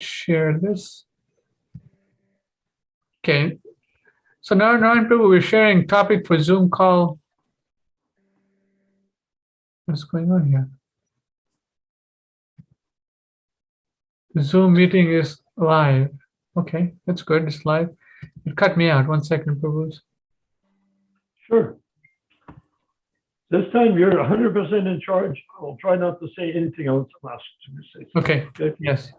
share this. Okay. So now, people, we're sharing topic for Zoom call. What's going on here? The Zoom meeting is live. Okay, that's good. It's live. It cut me out. 1 second, Prabhu. Sure. This time you're 100% in charge. I'll try not to say anything else unless you say something. Okay. Yes.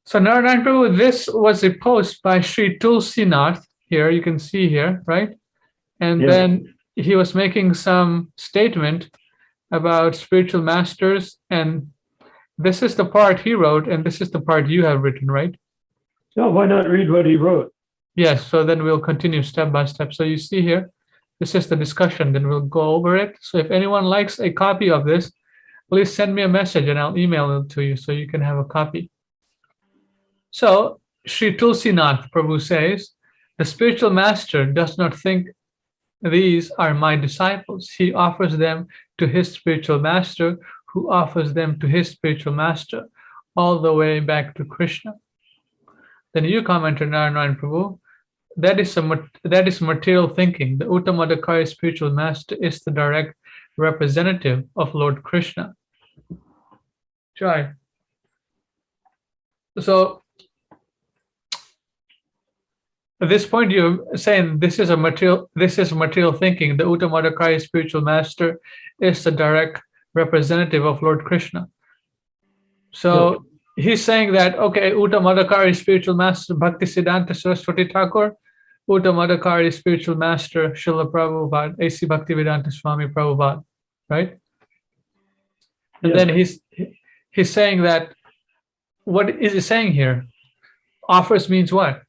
So Narayan Prabhu, this was a post by Sri Tulsinath. Here you can see here, right? And then he was making some statement about spiritual masters, and this is the part he wrote, and this is the part you have written, right? No, why not read what he wrote? Yes, so then we'll continue step by step. So you see here, this is the discussion, then we'll go over it. So if anyone likes a copy of this, please send me a message and I'll email it to you so you can have a copy. So Sri Tulsinath Prabhu says, the spiritual master does not think these are my disciples. He offers them to his spiritual master, who offers them to his spiritual master, all the way back to Krishna. Then you commented, Narayan Prabhu, that is material thinking. The Uttamadakari spiritual master is the direct representative of Lord Krishna. Jai. So at this point, you're saying this is material thinking. The Uttamadakari spiritual master is the direct representative of Lord Krishna. So he's saying that, okay, Uttamadakari spiritual master Bhaktisiddhanta Saraswati Thakur, Uttamadakari spiritual master Srila Prabhupada, A.C. Bhaktivedanta Swami Prabhupada, right? And then he's saying that, what is he saying here? Offers means what?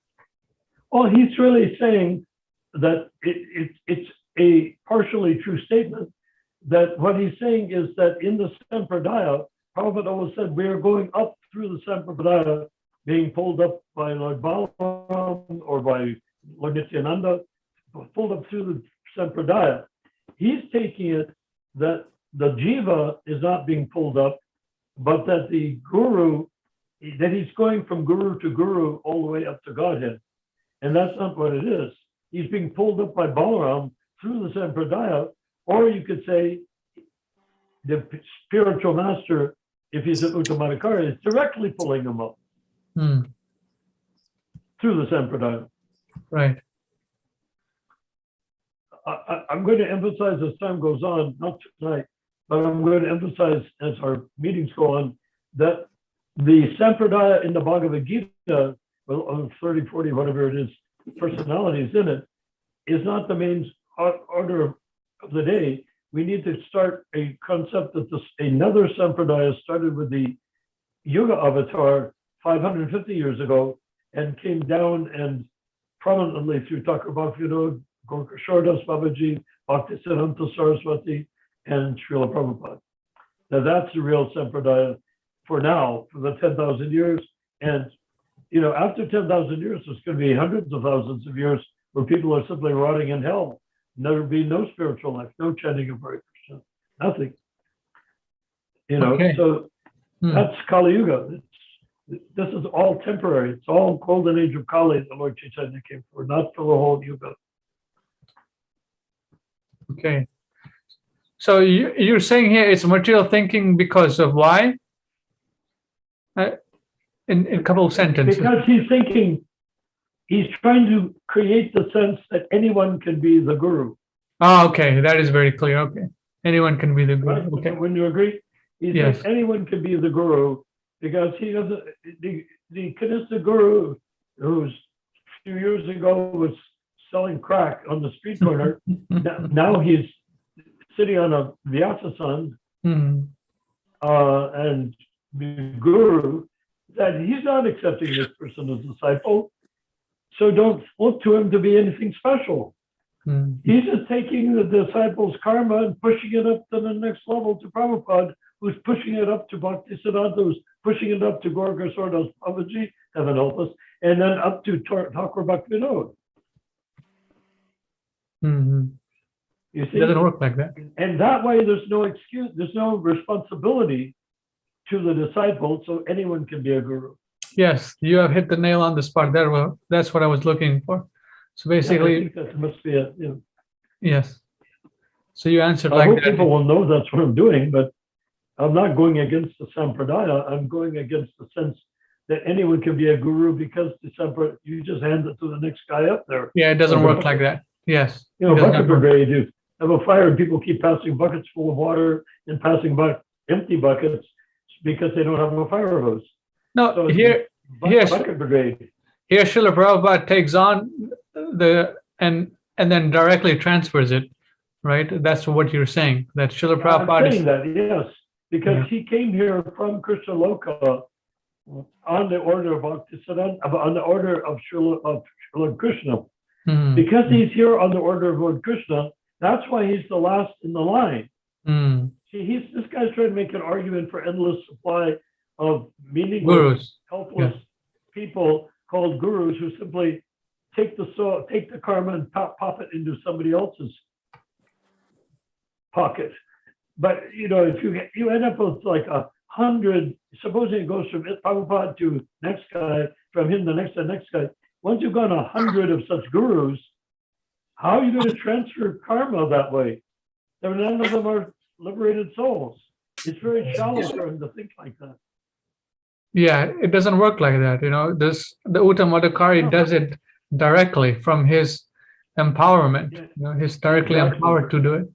Well, he's really saying that it's a partially true statement, that what he's saying is that in the Sampradaya, Prabhupada always said we are going up through the Sampradaya, being pulled up by Lord Balaram or by Lord Nityananda, pulled up through the Sampradaya. He's taking it that the jiva is not being pulled up, but that the guru, that he's going from guru to guru all the way up to Godhead. And that's not what it is. He's being pulled up by Balaram through the Sampradaya, or you could say the spiritual master, if he's an Uttamadakari, is directly pulling him up through the Sampradaya. Right. I'm going to emphasize as time goes on, not tonight, but I'm going to emphasize as our meetings go on, that the Sampradaya in the Bhagavad Gita, well, 30, 40, whatever it is, personalities in it, is not the main order of the day. We need to start a concept that another Sampradaya started with the Yuga avatar 550 years ago and came down and prominently through Thakur Bhaktivinoda, Gorka Shardas Babaji, Bhaktisiddhanta Saraswati, and Srila Prabhupada. Now that's the real Sampradaya for now, for the 10,000 years. And after 10,000 years, there's going to be hundreds of thousands of years where people are simply rotting in hell. There'll be no spiritual life, no chanting of Hare Krishna, nothing. So that's Kali Yuga. This is all temporary. It's all golden age of Kali the Lord Chaitanya came for, not for the whole Yuga. Okay. So you're saying here it's material thinking because of why? In a couple of sentences. Because he's thinking, he's trying to create the sense that anyone can be the guru. Oh, okay. That is very clear. Okay. Anyone can be the guru. Right? Okay. Wouldn't you agree? He's like, anyone can be the guru because he doesn't, the Kanista guru, who's a few years ago was selling crack on the street corner, now he's sitting on a Vyasa-san and the guru, that he's not accepting this person as a disciple. So don't look to him to be anything special. He's just taking the disciples' karma and pushing it up to the next level to Prabhupada, who's pushing it up to Bhaktisiddhanta, who's pushing it up to Gorga Shardas Babaji, heaven help us, and then up to Thakur Bhaktivinoda. You see? It doesn't work like that. And that way there's no excuse, there's no responsibility to the disciple, so anyone can be a guru. Yes, you have hit the nail on the spot. That's what I was looking for. So Yeah, I basically, think that must be it. Yeah. yes. So you answered I like hope that. people will know that's what I'm doing, but I'm not going against the Sampradaya. I'm going against the sense that anyone can be a guru because you just hand it to the next guy up there. Yeah, it Or doesn't the work like that. Yes, you it know, does bucket not work. brigade, you have a fire and people keep passing buckets full of water and passing empty buckets because they don't have a fire hose. No, So it's here, bucket brigade. here, Srila Prabhupada takes on the and then directly transfers it, right? That's what you're saying. That Srila I'm Prabhupada saying is. that, yes, because Yeah. he came here from Krishna Loka on the order of Bhaktisiddhanta, on the order of Srila Krishna. Mm, Because he's here on the order of Lord Krishna, that's why he's the last in the line. mm. See, this guy's trying to make an argument for endless supply of meaningless, Gurus. helpless people called gurus who simply take the karma and pop it into somebody else's pocket. But you know, if you end up with like 100, supposing it goes from Prabhupada to next guy, from him the next guy. Once you've gone 100 of such gurus, how are you going to transfer karma that way? None of them are liberated souls. It's very shallow for him to think like that. Yeah, it doesn't work like that. The Uttamadakari No. does it directly from his empowerment. Yeah, He's directly exactly. empowered to do it.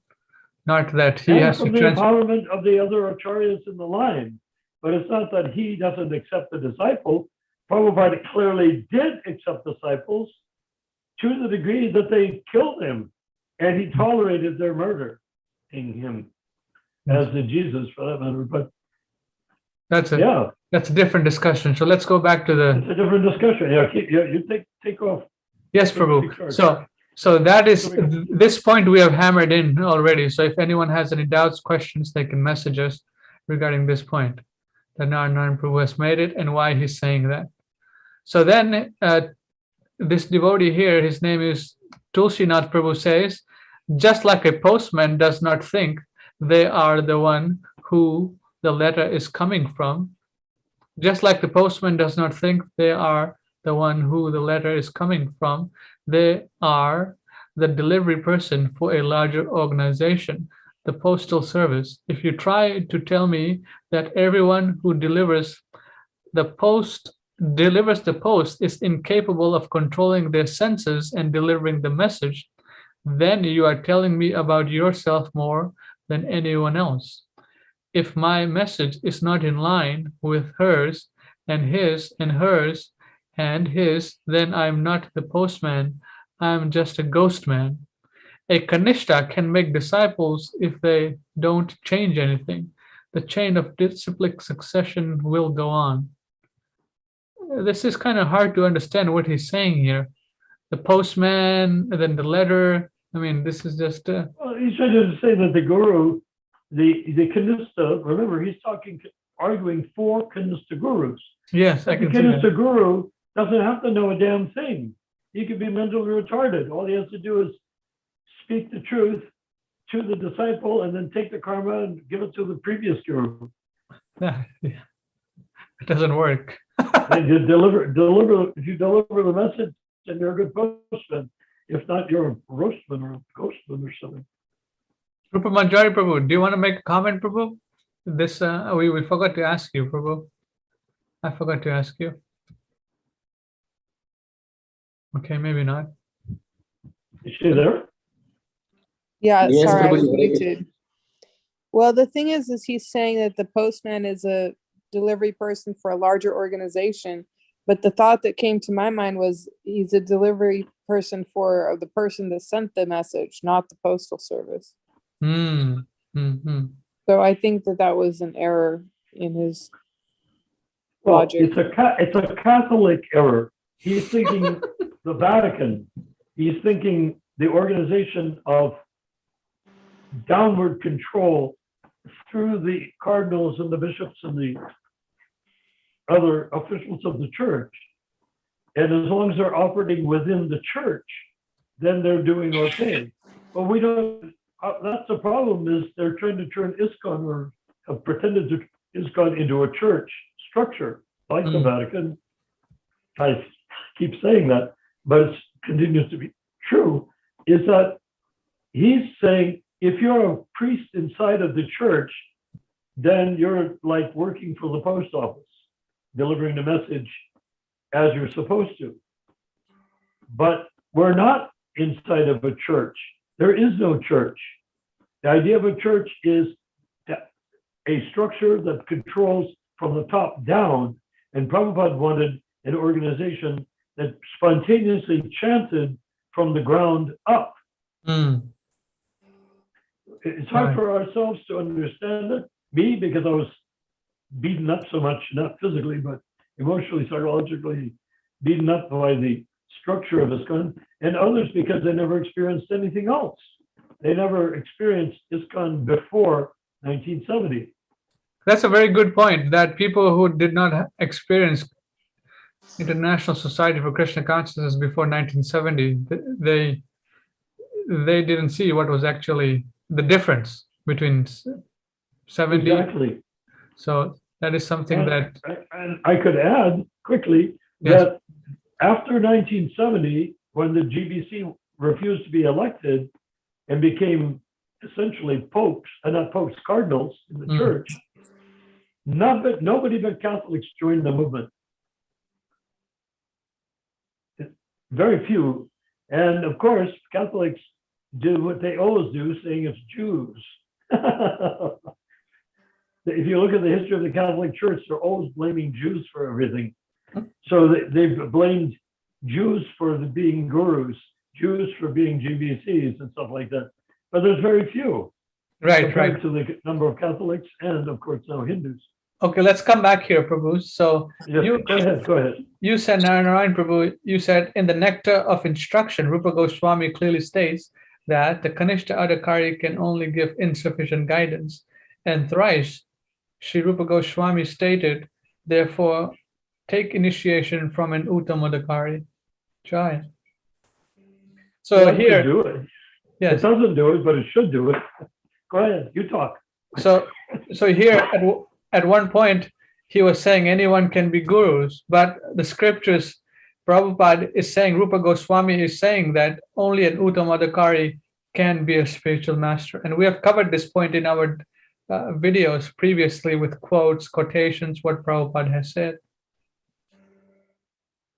Not that he And has to from the transfer. empowerment of the other acharyas in the line. But it's not that he doesn't accept the disciple. Prabhupada clearly did accept disciples to the degree that they killed him. And he tolerated their murdering him, as did Jesus for that matter. But That's yeah, a different discussion. So let's go back to the. it's a different discussion. Yeah, you take off. Yes, Prabhu. So that is this point we have hammered in already. So if anyone has any doubts, questions, they can message us regarding this point that Narayan Prabhu has made it and why he's saying that. So then this devotee here, his name is Tulsinath Prabhu, says, just like a postman does not think they are the one who the letter is coming from, just like the postman does not think they are the one who the letter is coming from, they are the delivery person for a larger organization, the postal service. If you try to tell me that everyone who delivers the post is incapable of controlling their senses and delivering the message, then you are telling me about yourself more than anyone else. If my message is not in line with hers and his and hers and his, then I'm not the postman, I'm just a ghost man. A Kanishta can make disciples if they don't change anything. The chain of disciplic succession will go on. This is kind of hard to understand what he's saying here. The postman, and then the letter. I mean, this is just. Well, he's trying to say that the guru, the Kanista, remember, he's arguing for Kanista gurus. Yes, I The can see that. Kanista guru doesn't have to know a damn thing. He could be mentally retarded. All he has to do is speak the truth to the disciple and then take the karma and give it to the previous guru. Yeah, it doesn't work. And you deliver. If you deliver the message, then you're a good postman. If not, you're a roastman or a ghostman or something. Rupa Manjari Prabhu, do you want to make a comment, Prabhu? This we forgot to ask you, Prabhu. I forgot to ask you. Okay, maybe not. Is she there? Yeah, Yes, sorry, I was Prabhuji, very good. muted. Well, the thing is he's saying that the postman is a delivery person for a larger organization, but the thought that came to my mind was he's a delivery person for the person that sent the message, not the postal service. So I think that was an error in his logic. It's a Catholic error. He's thinking the Vatican. He's thinking the organization of downward control through the cardinals and the bishops and the other officials of the church. And as long as they're operating within the church, then they're doing okay. But we don't, that's the problem, is they're trying to turn Iskcon, or have pretended to Iskcon, into a church structure like the Vatican. I keep saying that, but it continues to be true, is that he's saying if you're a priest inside of the church, then you're like working for the post office, delivering the message as you're supposed to. But we're not inside of a church. There is no church. The idea of a church is a structure that controls from the top down, and Prabhupada wanted an organization that spontaneously chanted from the ground up. Mm. It's hard for ourselves to understand it. Me, because I was beaten up so much, not physically, but emotionally, psychologically beaten up by the structure of Iskcon, and others because they never experienced anything else. They never experienced Iskcon before 1970. That's a very good point, that people who did not experience International Society for Krishna Consciousness before 1970, they didn't see what was actually the difference between 70. Exactly. So that is something that, And I could add quickly yes, that after 1970, when the GBC refused to be elected and became essentially popes, and not popes, cardinals in the church, nobody but Catholics joined the movement. Very few. And of course, Catholics do what they always do, saying it's Jews. If you look at the history of the Catholic Church, they're always blaming Jews for everything. So they've blamed Jews for being gurus, Jews for being GBCs and stuff like that. But there's very few compared to the number of Catholics and, of course, now Hindus. Okay, let's come back here, Prabhu. So yes, go ahead. You said, Narayan Prabhu, you said in the Nectar of Instruction, Rupa Goswami clearly states that the Kanishta Adhikari can only give insufficient guidance. And thrice, Sri Rupa Goswami stated, therefore, take initiation from an Uttam Adhikari. Try. So here, do it. Yes. It doesn't do it, but it should do it. Go ahead, you talk. So here at one point, he was saying anyone can be gurus, but the scriptures, Prabhupada is saying, Rupa Goswami is saying that only an Uttam Adhikari can be a spiritual master. And we have covered this point in our videos previously with quotes, quotations, what Prabhupada has said.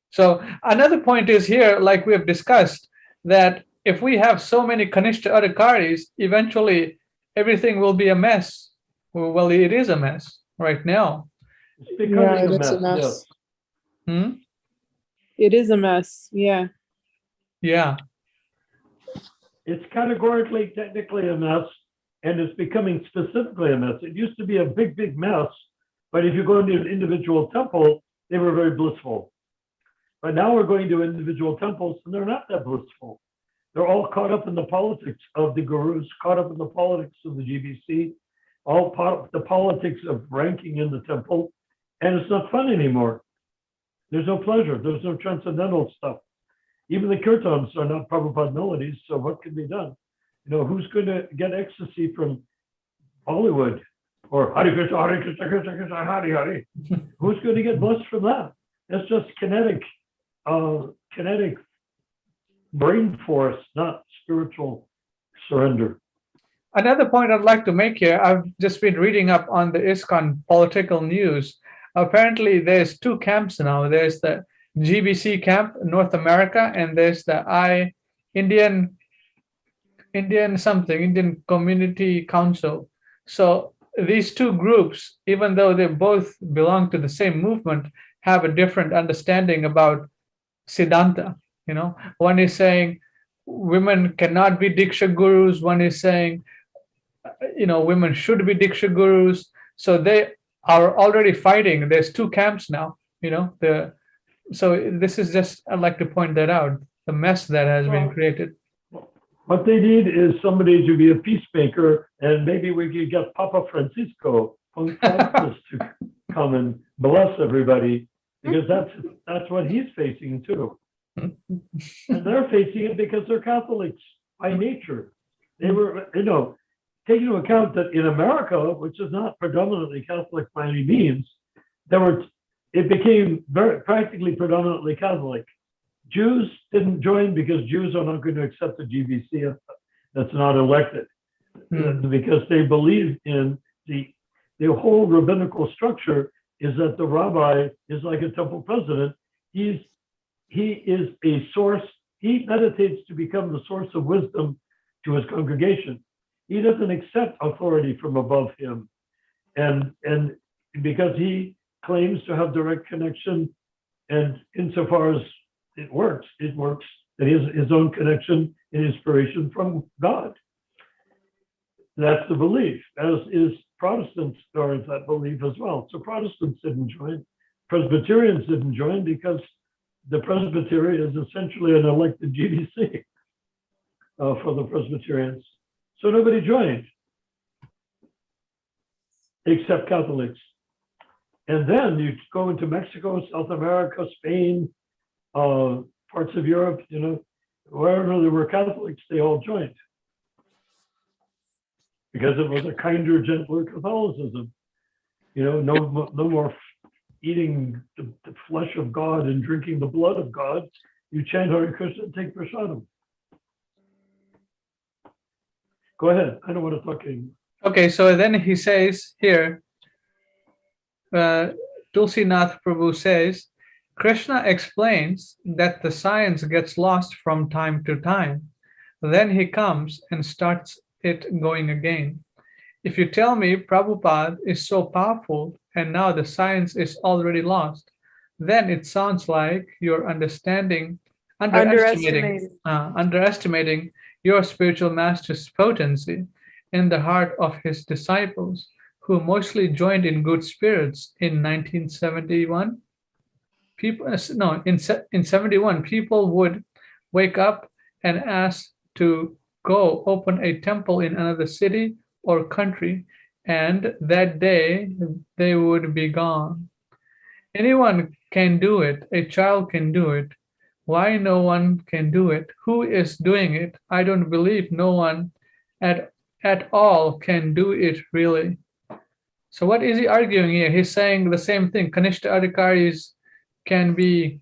So another point is here, like we have discussed, that if we have so many Kanishta Adhikaris, eventually everything will be a mess. Well, it is a mess right now. It's becoming a mess. Hmm? It is a mess. Yeah. Yeah. It's categorically, technically a mess, and it's becoming specifically a mess. It used to be a big, big mess, but if you go into an individual temple, they were very blissful. But now we're going to individual temples, and they're not that blissful. They're all caught up in the politics of the gurus, caught up in the politics of the GBC, all part of the politics of ranking in the temple, and it's not fun anymore. There's no pleasure. There's no transcendental stuff. Even the kirtans are not Prabhupada melodies, so what can be done? You know, who's going to get ecstasy from Hollywood or Hare Krishna, Krishna Krishna, Hare Hare? Who's going to get blessed from that? That's just kinetic brain force, not spiritual surrender. Another point I'd like to make here, I've just been reading up on the Iskcon political news. Apparently, there's two camps now. There's the GBC camp, North America, and there's the Indian Community Council. So these two groups, even though they both belong to the same movement, have a different understanding about Siddhanta. You know, one is saying women cannot be Diksha gurus. One is saying, you know, women should be Diksha gurus. So they are already fighting. There's two camps now, you know. So this is just, I'd like to point that out, the mess that has been created. What they need is somebody to be a peacemaker, and maybe we could get Papa Francisco to come and bless everybody, because that's what he's facing too. And they're facing it because they're Catholics by nature. They were, you know, taking into account that in America, which is not predominantly Catholic by any means, there were it became practically predominantly Catholic. Jews didn't join because Jews are not going to accept the GBC that's not elected, because they believe in the whole rabbinical structure is that the rabbi is like a temple president. He is a source. He meditates to become the source of wisdom to his congregation. He doesn't accept authority from above him, and because he claims to have direct connection, and insofar as it works that he has his own connection and inspiration from God. That's the belief, as is Protestants are in that belief as well. So Protestants didn't join. Presbyterians didn't join because the Presbytery is essentially an elected GBC for the Presbyterians. So nobody joined except Catholics. And then you go into Mexico, South America, Spain, parts of Europe, wherever there were Catholics, they all joined. Because it was a kinder, gentler Catholicism. No more eating the flesh of God and drinking the blood of God. You chant Hare Krishna and take prasadam. Go ahead. I don't want to talk anymore. Okay, so then he says here, Tulsinath Prabhu says, Krishna explains that the science gets lost from time to time. Then he comes and starts it going again. If you tell me Prabhupada is so powerful and now the science is already lost, then it sounds like you're underestimating your spiritual master's potency in the heart of his disciples, who mostly joined in good spirits in 1971. In 71, people would wake up and ask to go open a temple in another city or country, and that day they would be gone. Anyone can do it. A child can do it. Why no one can do it? Who is doing it? I don't believe no one at all can do it really. So what is he arguing here? He's saying the same thing. Kanishta Adhikaris can be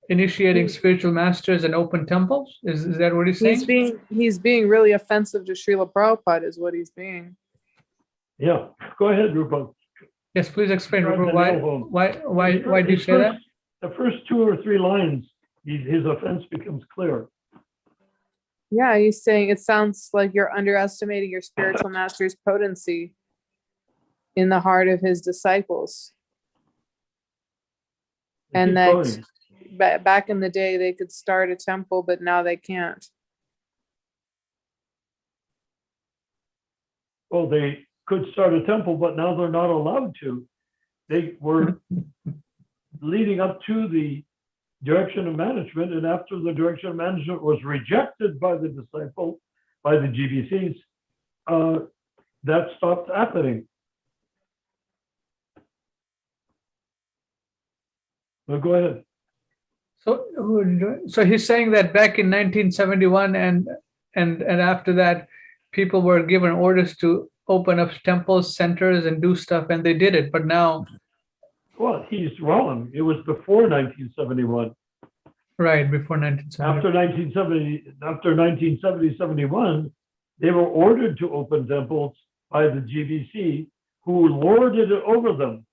initiating spiritual masters and open temples? Is that what he's saying? He's being really offensive to Srila Prabhupada is what he's being. Yeah, go ahead, Rupa. Yes, please explain, Rupa, why do you say that? The first 2 or 3 lines, his offense becomes clear. Yeah, he's saying it sounds like you're underestimating your spiritual master's potency in the heart of his disciples. And that back in the day, they could start a temple, but now they can't. Well, they could start a temple, but now they're not allowed to. They were leading up to the direction of management, and after the direction of management was rejected by the disciple, by the GBCs, that stopped happening. Well, go ahead. So he's saying that back in 1971 and after that, people were given orders to open up temples, centers, and do stuff, and they did it. But now, well, he's wrong. It was before 1971. Right, before 1970. After 1970-71, they were ordered to open temples by the GBC, who lorded it over them.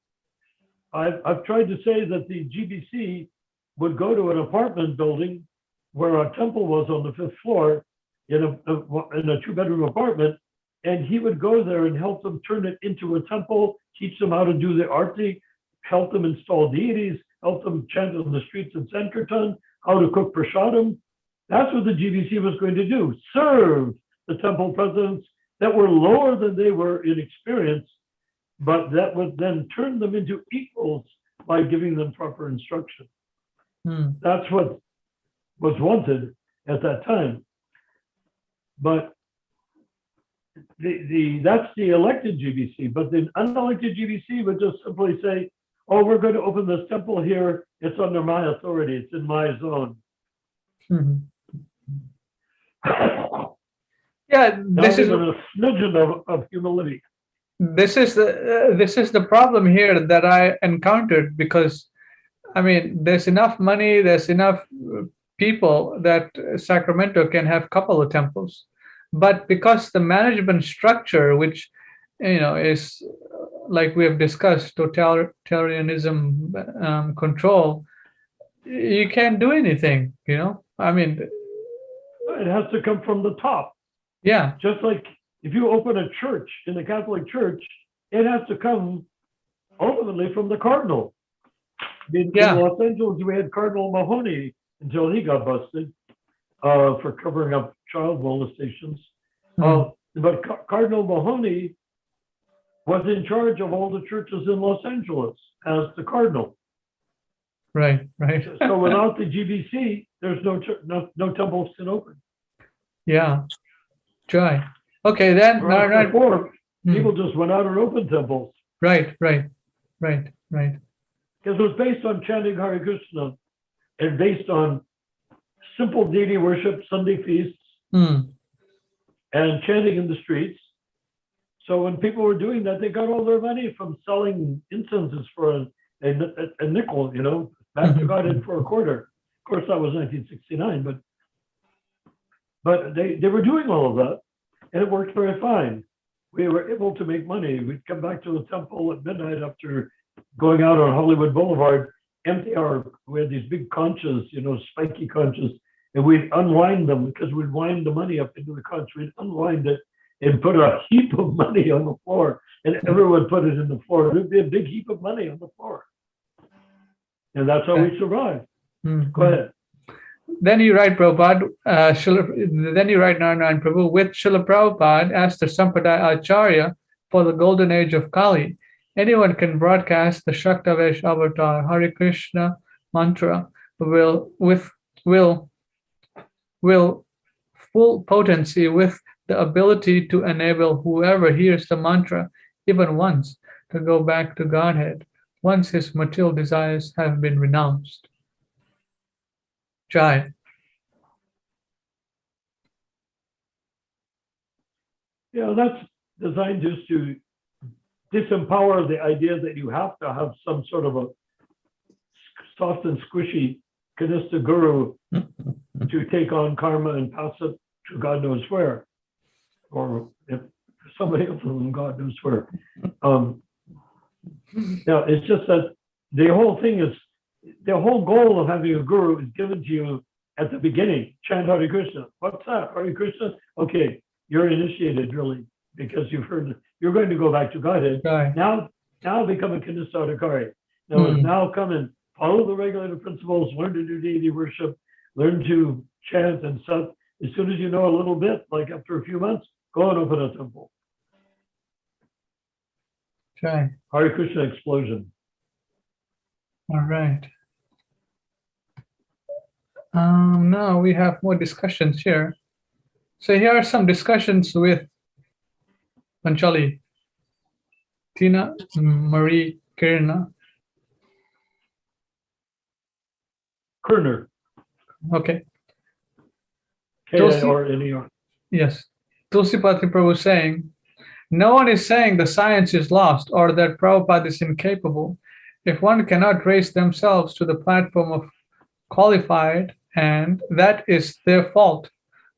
I've tried to say that the GBC would go to an apartment building where a temple was on the 5th floor in a 2-bedroom apartment, and he would go there and help them turn it into a temple, teach them how to do the arti, help them install deities, help them chant on the streets of Sankirtan, how to cook prasadam. That's what the GBC was going to do, serve the temple presidents that were lower than they were in experience, but that would then turn them into equals by giving them proper instruction. That's what was wanted at that time. But that's the elected GBC, but the unelected GBC would just simply say, oh, we're going to open this temple here. It's under my authority. It's in my zone. Yeah, this is a smidgen of humility. This is the problem here that I encountered, because I mean, there's enough money, there's enough people that Sacramento can have a couple of temples. But because the management structure, which is like we have discussed, totalitarianism, control, you can't do anything. I mean, It has to come from the top. yeah, Just like if you open a church in the Catholic Church, it has to come ultimately from the cardinal. In Yeah. Los Angeles, we had Cardinal Mahoney until he got busted for covering up child molestations. But Cardinal Mahoney was in charge of all the churches in Los Angeles as the cardinal. right. So without the GBC, there's no temples can open. Yeah, try. Okay, then. Whereas before, Hmm. people just went out and opened temples Right. because it was based on chanting Hare Krishna and based on simple deity worship, Sunday feasts, and chanting in the streets. So when people were doing that, they got all their money from selling incenses for a nickel, back to God for a quarter. Of course, that was 1969, but they were doing all of that, and it worked very fine. We were able to make money. We'd come back to the temple at midnight after going out on Hollywood Boulevard, we had these big conchas, spiky conchas, and we'd unwind them because we'd wind the money up into the conch. We'd unwind it and put a heap of money on the floor, and everyone put it in the floor. There'd be a big heap of money on the floor. And that's how we survived. Go ahead. Then you write, Prabhupada, then you write, Narayan Prabhu, with Srila Prabhupada as the Sampradaya Acharya for the golden age of Kali, anyone can broadcast the Shaktavesh avatar Hare Krishna mantra will full potency with the ability to enable whoever hears the mantra even once to go back to Godhead once his material desires have been renounced. Jai. That's designed just to disempower the idea that you have to have some sort of a soft and squishy Kanista guru to take on karma and pass it to God knows where, or if somebody else from God knows where. It's just that the whole thing is, the whole goal of having a guru is given to you at the beginning. Chant Hare Krishna. What's that? Hare Krishna? Okay, you're initiated really because you've heard you're going to go back to Godhead. Right. Now become a Kanista Adhikari. Now come and follow the regulative principles, learn to do deity worship, learn to chant and stuff. As soon as you know a little bit, like after a few months, go and open a temple. Okay. Hare Krishna explosion. All right. Now we have more discussions here. So here are some discussions with Panchali, Tina, Marie, Kirna. Kerner. Okay. K-A-R-N-E-R. Yes. Tulsipati Prabhu saying, no one is saying the science is lost or that Prabhupada is incapable. If one cannot raise themselves to the platform of qualified, and that is their fault.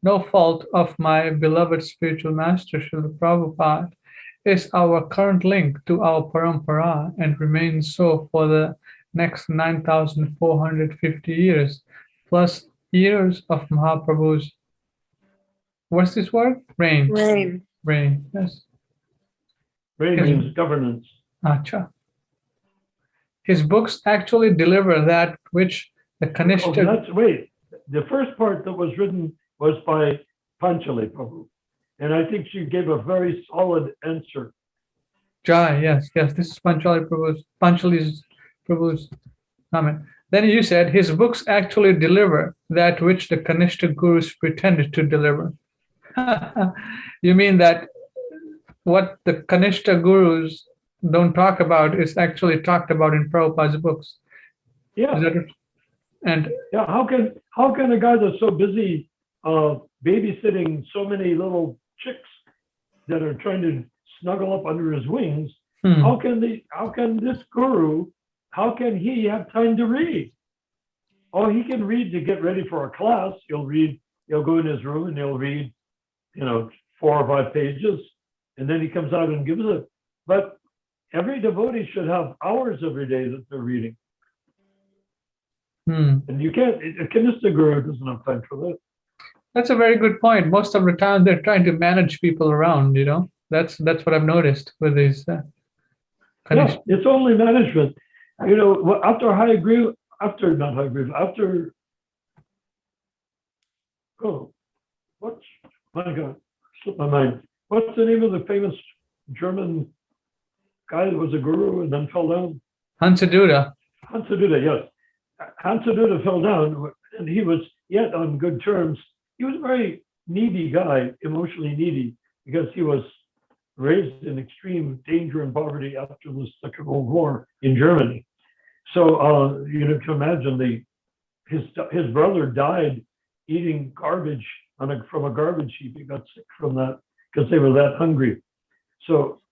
No fault of my beloved spiritual master, Srila Prabhupada, is our current link to our parampara and remains so for the next 9,450 years, plus years of Mahaprabhu's, what's this word? Reign. Reign, yes. Reign means governance. Acha. His books actually deliver that which the Kanishta... Wait, the first part that was written was by Panchali Prabhu. And I think she gave a very solid answer. Jai, yes. This is Panchali Prabhu's comment. Then you said his books actually deliver that which the Kanishta gurus pretended to deliver. You mean that what the Kanishta gurus don't talk about is actually talked about in Prabhupada's books? Yeah. And how can a guy that's so busy babysitting so many little chicks that are trying to snuggle up under his wings, how can this guru how can he have time to read? Oh, he can read to get ready for a class. He'll go in his room and he'll read, 4 or 5 pages, and then he comes out and gives it. But every devotee should have hours every day that they're reading. And you can't, a Kanista guru doesn't have time for that. That's a very good point. Most of the time, they're trying to manage people around. That's what I've noticed with these. Yeah, it's only management. After my God, slipped my mind. What's the name of the famous German guy that was a guru and then fell down? Hansaduda. Hansaduda, yes. Hansaduda fell down, and he was yet on good terms. He was a very needy guy, emotionally needy, because he was raised in extreme danger and poverty after the Second World War in Germany. So you can imagine his brother died eating garbage from a garbage heap. He got sick from that because they were that hungry. So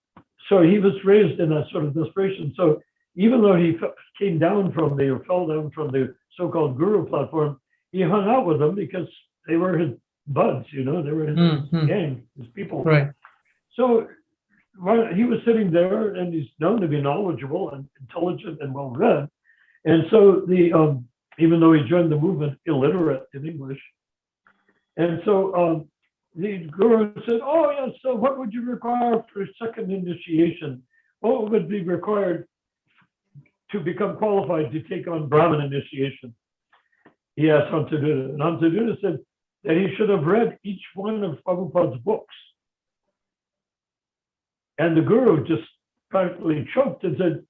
he was raised in that sort of desperation. So even though he fell down from the so-called guru platform, he hung out with them because they were his buds, they were his gang, his people. Right. So he was sitting there, and he's known to be knowledgeable and intelligent and well-read. And so even though he joined the movement illiterate in English, and so the guru said, "Oh yes, so what would you require for a second initiation? What would be required to become qualified to take on Brahmin initiation?" He asked Hansaduda, and Hansaduda said that he should have read each one of Prabhupada's books. And the guru just practically choked and said,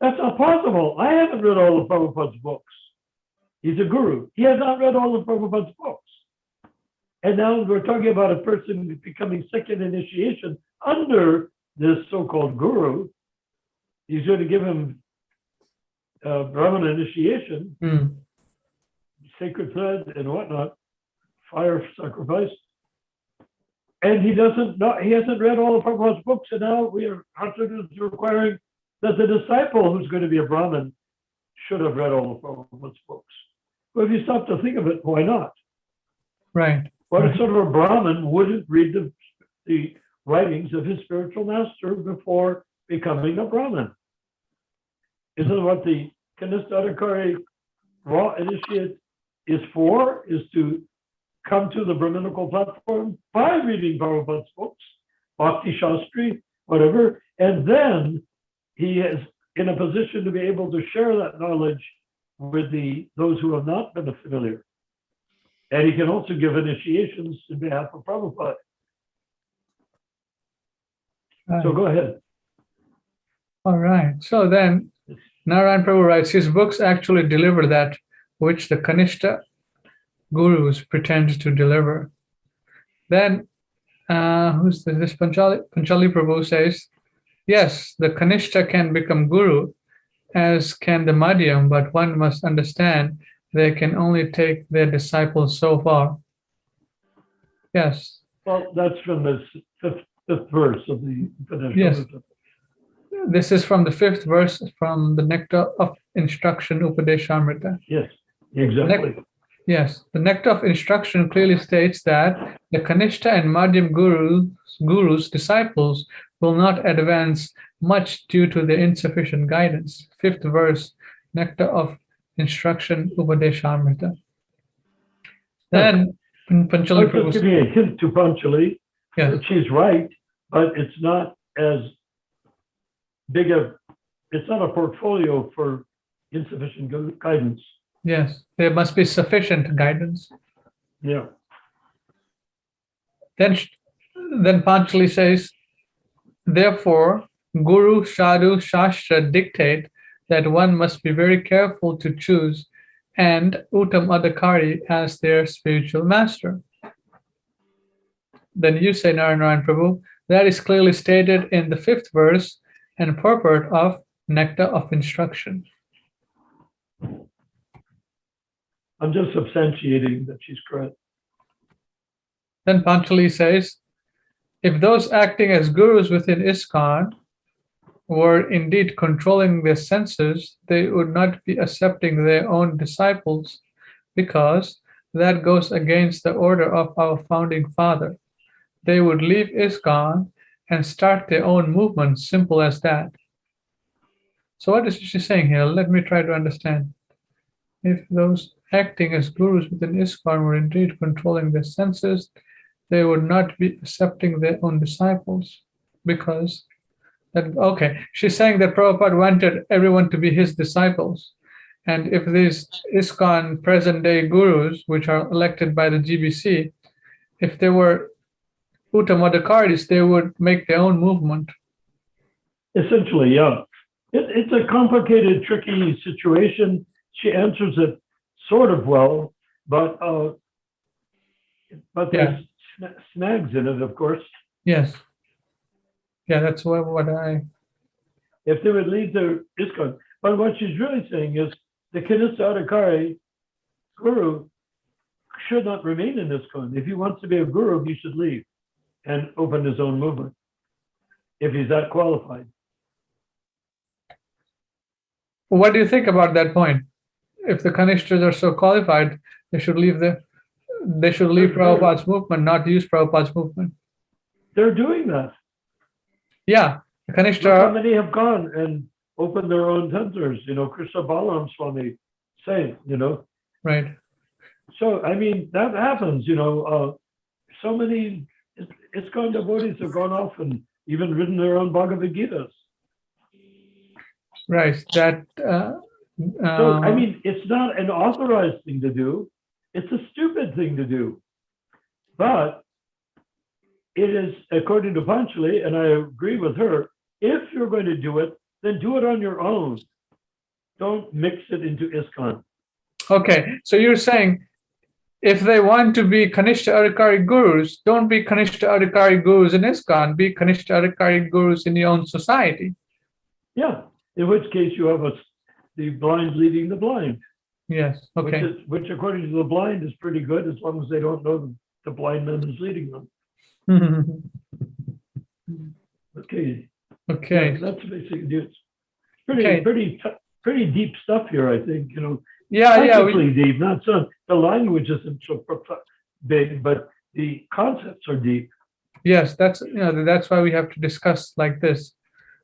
"That's not possible. I haven't read all of Prabhupada's books." He's a guru. He has not read all of Prabhupada's books. And now we're talking about a person becoming second initiation under this so-called guru. He's going to give him Brahman initiation, sacred thread and whatnot, fire sacrifice. And he hasn't read all of Prabhupada's books, and now Hansaduda is requiring that the disciple who's going to be a Brahmin should have read all of Prabhupada's books. But if you stop to think of it, why not? Right. What sort of a Brahmin wouldn't read the writings of his spiritual master before becoming a Brahmin? Isn't what the Kanista Adhikari raw initiate is for, is to come to the Brahminical platform by reading Prabhupada's books, Bhakti Shastri, whatever, and then he is in a position to be able to share that knowledge with those who have not been familiar. And he can also give initiations in behalf of Prabhupada. Right. So go ahead. All right. So then Narayan Prabhu writes, his books actually deliver that which the Kanishta gurus pretend to deliver. Then, who's this? Panchali Prabhu says, yes, the Kanishta can become guru, as can the Madhyam, but one must understand they can only take their disciples so far. Yes. Well, that's from the fifth verse of the Upanishad. Yes. This is from the 5th verse from the Nectar of Instruction, Upadeshamrita. Yes, exactly. Yes, the Nectar of Instruction clearly states that the Kanishta and Madhyam gurus' disciples will not advance much due to their insufficient guidance. 5th verse, Nectar of Instruction, Upadeshamrita. Then Panchali Prabhu. Just give me a hint to Panchali. Yes. That she's right, but it's not as big it's not a portfolio for insufficient guidance. Yes, there must be sufficient guidance. Yeah. Then Panchali says, therefore, Guru, Sadhu, Shastra dictate that one must be very careful to choose and Uttam Adhikari as their spiritual master. Then you say, Narayan Prabhu, that is clearly stated in the 5th verse and purport of Nectar of Instruction. I'm just substantiating that she's correct. Then Panchali says, if those acting as gurus within Iskcon were indeed controlling their senses, they would not be accepting their own disciples because that goes against the order of our founding father. They would leave Iskcon and start their own movement, simple as that. So what is she saying here? Let me try to understand. If those acting as gurus within Iskcon were indeed controlling their senses, they would not be accepting their own disciples because that, okay, she's saying that Prabhupada wanted everyone to be his disciples. And if these Iskcon present day gurus, which are elected by the GBC, if they were Uttamadakaris, they would make their own movement. Essentially, yeah. It's a complicated, tricky situation. She answers it sort of well, but there's snags in it, of course. Yes. Yeah, that's what I... If they would leave their Iskcon. But what she's really saying is the Kanista Adhikari guru should not remain in Iskcon. If he wants to be a guru, he should leave and open his own movement, if he's that qualified. What do you think about that point? If the Kanishtas are so qualified, they should leave Prabhupada's movement, not use Prabhupada's movement. They're doing that. Yeah, the Look how Kanishta... many have gone and opened their own centers, Krishna Balaram Swami saying, Right. So, I mean, that happens, so many Iskcon devotees have gone off and even written their own Bhagavad Gitas. Right, that... So, I mean, it's not an authorized thing to do. It's a stupid thing to do. But it is, according to Panchali, and I agree with her, if you're going to do it, then do it on your own. Don't mix it into Iskcon. Okay, so you're saying if they want to be Kanishta Adhikari gurus, don't be Kanishta Adhikari gurus in Iskcon, be Kanishta Adhikari gurus in your own society. Yeah, in which case you have the blind leading the blind. Yes, okay. Which according to the blind is pretty good as long as they don't know the blind man is leading them. Okay. Okay. Yeah, that's basically it. Pretty deep stuff here, I think. Technically deep. Not so. The language isn't so big, but the concepts are deep. Yes, that's why we have to discuss like this.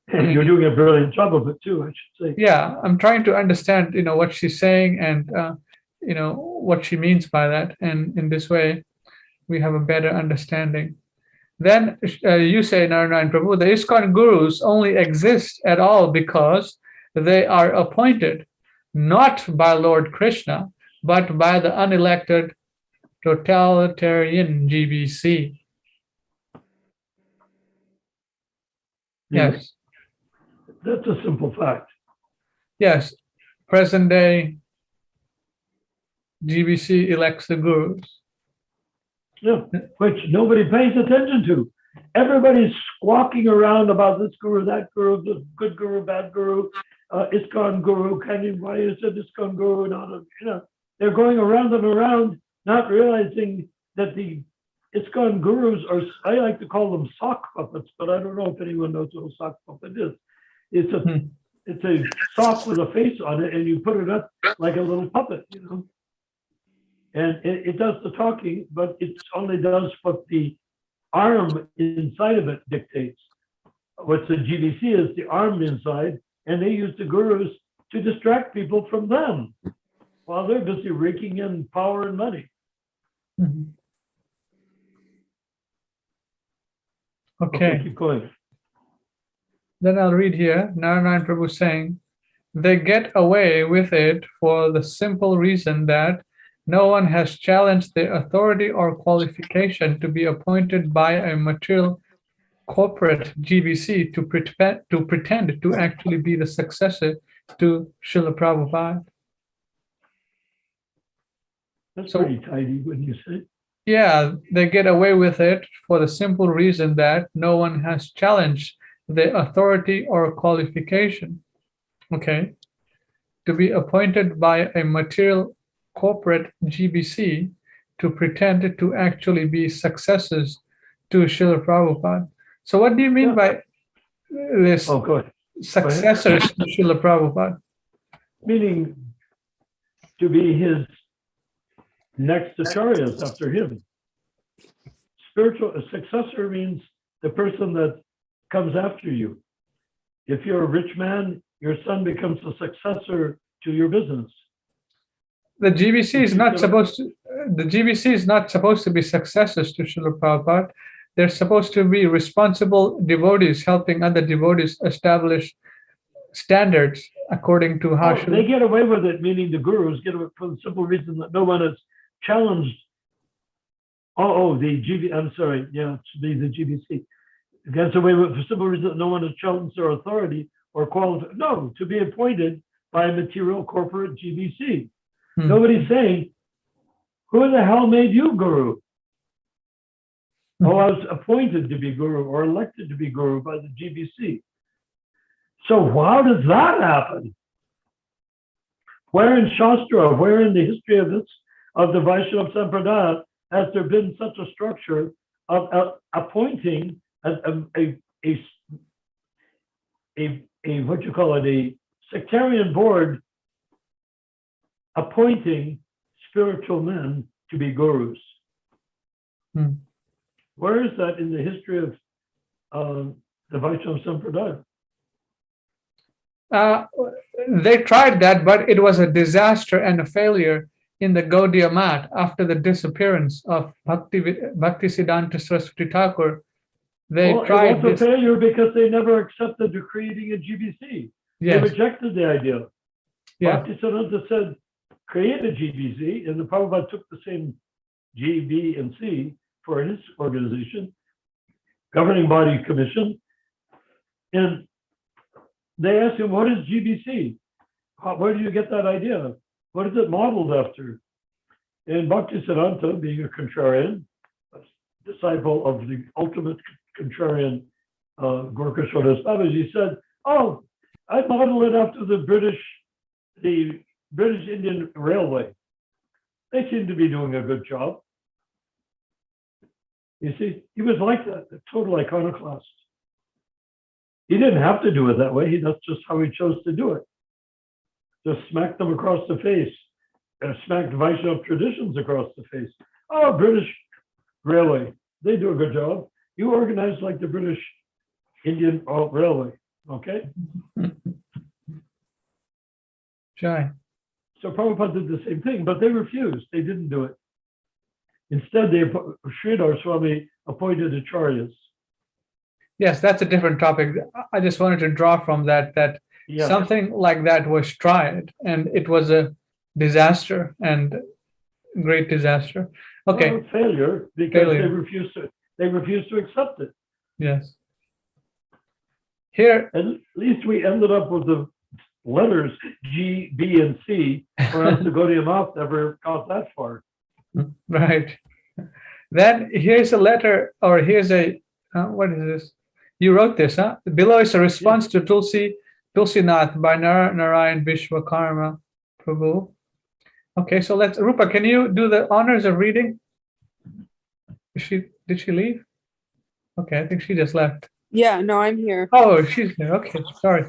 And you're doing a brilliant job of it too, I should say. Yeah, I'm trying to understand, what she's saying and what she means by that, and in this way, we have a better understanding. Then you say, Narayana Prabhu, the Iskcon gurus only exist at all because they are appointed not by Lord Krishna, but by the unelected totalitarian GBC. Yes. That's a simple fact. Yes. Present day GBC elects the gurus. Yeah, which nobody pays attention to. Everybody's squawking around about this guru, that guru, the good guru, bad guru, Iskcon guru, why is it Iskcon guru? They're going around and around, not realizing that the Iskcon gurus are, I like to call them sock puppets, but I don't know if anyone knows what a sock puppet is. It's a sock with a face on it, and you put it up like a little puppet, And it does the talking, but it only does what the arm inside of it dictates. What the GBC is the arm inside, and they use the gurus to distract people from them while they're busy raking in power and money. Mm-hmm. Okay. Keep going. Then I'll read here, Narayana Prabhu saying, they get away with it for the simple reason that no one has challenged their authority or qualification to be appointed by a material corporate GBC to pretend to actually be the successor to Srila Prabhupada. That's pretty tidy, wouldn't you say? Yeah, they get away with it for the simple reason that no one has challenged their authority or qualification, okay, to be appointed by a material corporate GBC to pretend to actually be successors to Srila Prabhupada. So what do you mean by this? Oh, good. successors to Srila Prabhupada. Meaning to be his next acharyas after him. A successor means the person that comes after you. If you're a rich man, your son becomes a successor to your business. The GBC is not supposed to. The GBC is not supposed to be successors to Srila Prabhupada. They're supposed to be responsible devotees helping other devotees establish standards according to how they get away with it, meaning the gurus get away for the simple reason that no one has challenged. I'm sorry, yeah, the GBC gets away with it for the simple reason that no one has challenged their authority or qualified. No, to be appointed by a material corporate GBC. Nobody's saying, who the hell made you guru? I was appointed to be guru or elected to be guru by the GBC. So how does that happen? Where in Shastra, where in the history of the Vaishnava Sampradaya has there been such a structure of appointing a sectarian board appointing spiritual men to be gurus? Where is that in the history of the Vaishnava Sampradaya? They tried that, but it was a disaster and a failure in the Gaudiya Math after the disappearance of Bhaktisiddhanta Saraswati Thakur. They tried it was a failure because they never accepted to creating a GBC. They rejected the idea. Bhaktisiddhanta said, create a GBC, and the Prabhupada took the same G, B, and C for his organization, governing body commission, and they asked him, what is GBC? Where do you get that idea? What is it modeled after? And Bhaktisiddhanta, being a contrarian, a disciple of the ultimate contrarian, Gorkashwara Babaji, said, I model it after the British Indian Railway. They seem to be doing a good job. You see, he was like that, a total iconoclast. He didn't have to do it that way. That's just how he chose to do it. Just smack them across the face, smacked Vaishnava traditions across the face. British Railway, they do a good job. You organize like the British Indian Railway, okay? Sure. So Prabhupada did the same thing, but they refused. They didn't do it. Instead, Sridhar Swami appointed acharyas. Yes, that's a different topic. I just wanted to draw from that something like that was tried, and it was a disaster and great disaster. Okay. Failure because they refused to accept it. Yes. Here, at least we ended up with the letters G, B, and C, or else the Gaudiya Math never got that far. Right. Then here's a letter, or here's a what is this? You wrote this, huh? Below is a response to Tulsinath by Narayan Vishwakarma Prabhu. Okay, so Rupa, can you do the honors of reading? Did she leave? Okay, I think she just left. Yeah, no, I'm here. Oh, she's here. Okay, sorry.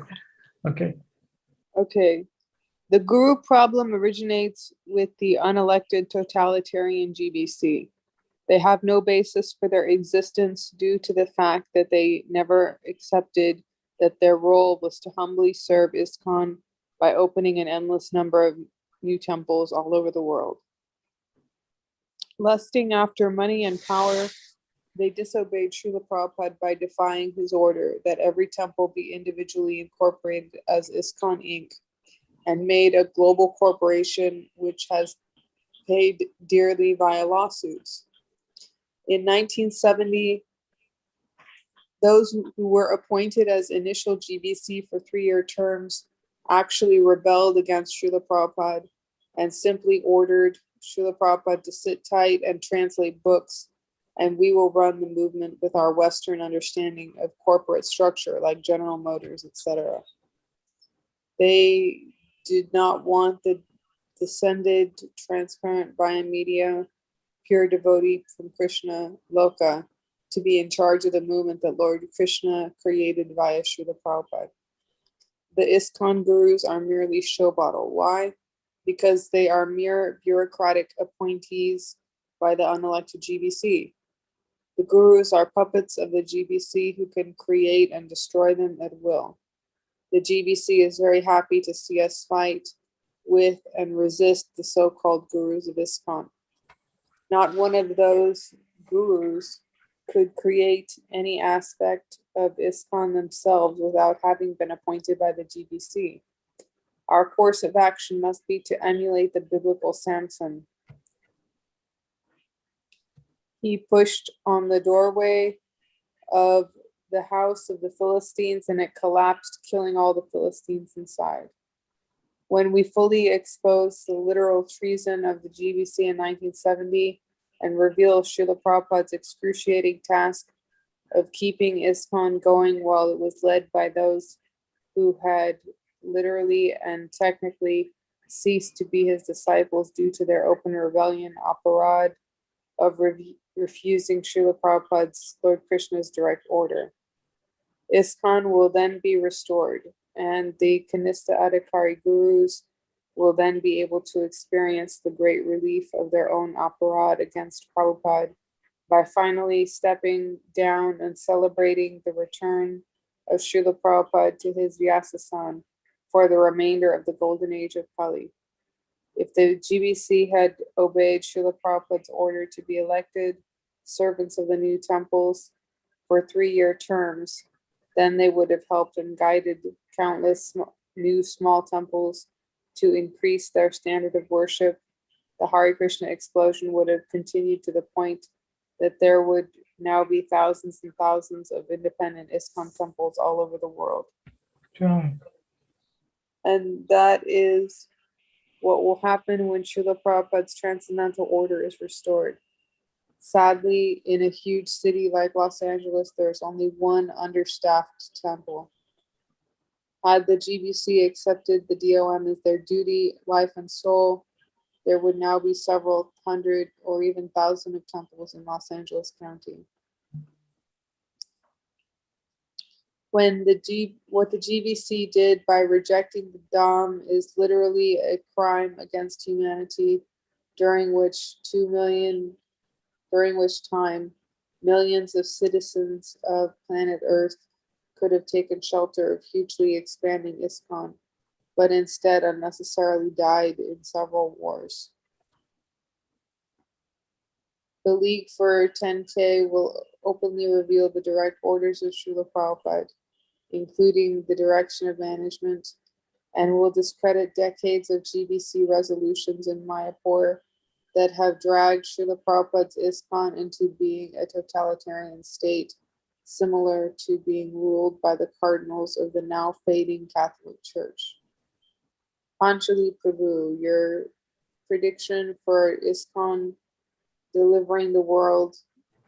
Okay. Okay. The guru problem originates with the unelected totalitarian GBC. They have no basis for their existence due to the fact that they never accepted that their role was to humbly serve Iskcon by opening an endless number of new temples all over the world. Lusting after money and power, they disobeyed Srila Prabhupada by defying his order that every temple be individually incorporated as Iskcon Inc. and made a global corporation which has paid dearly via lawsuits. In 1970, those who were appointed as initial GBC for 3-year terms actually rebelled against Srila Prabhupada and simply ordered Srila Prabhupada to sit tight and translate books, and we will run the movement with our Western understanding of corporate structure like General Motors, etc. They did not want the descended, transparent via media, pure devotee from Krishna Loka to be in charge of the movement that Lord Krishna created via Srila Prabhupada. the Iskcon gurus are merely show bottle. Why? Because they are mere bureaucratic appointees by the unelected GBC. The gurus are puppets of the GBC who can create and destroy them at will. The GBC is very happy to see us fight with and resist the so-called gurus of Iskcon. Not one of those gurus could create any aspect of Iskcon themselves without having been appointed by the GBC. Our course of action must be to emulate the biblical Samson. He pushed on the doorway of the house of the Philistines and it collapsed, killing all the Philistines inside. When we fully expose the literal treason of the GBC in 1970 and reveal Srila Prabhupada's excruciating task of keeping Iskcon going while it was led by those who had literally and technically ceased to be his disciples due to their open rebellion, aparad of refusing Srila Prabhupada's Lord Krishna's direct order. Iskcon will then be restored, and the Kanista Adhikari gurus will then be able to experience the great relief of their own aparad against Prabhupada by finally stepping down and celebrating the return of Srila Prabhupada to his Vyasasan for the remainder of the golden age of Kali. If the GBC had obeyed Srila Prabhupada's order to be elected servants of the new temples for 3-year terms, then they would have helped and guided countless new small temples to increase their standard of worship. The Hare Krishna explosion would have continued to the point that there would now be thousands and thousands of independent Iskcon temples all over the world. John. And that is what will happen when Srila Prabhupada's transcendental order is restored. Sadly, in a huge city like Los Angeles, there's only one understaffed temple. Had the GBC accepted the DOM as their duty, life, and soul, there would now be several hundred or even thousand of temples in Los Angeles County. What the GBC did by rejecting the DOM is literally a crime against humanity, during which time millions of citizens of planet Earth could have taken shelter of hugely expanding Iskcon, but instead unnecessarily died in several wars. The League for 10K will openly reveal the direct orders of Srila Prabhupada, including the direction of management, and will discredit decades of GBC resolutions in Mayapur that have dragged Srila Prabhupada's Iskcon into being a totalitarian state, similar to being ruled by the cardinals of the now fading Catholic Church. Panchali Prabhu, your prediction for Iskcon delivering the world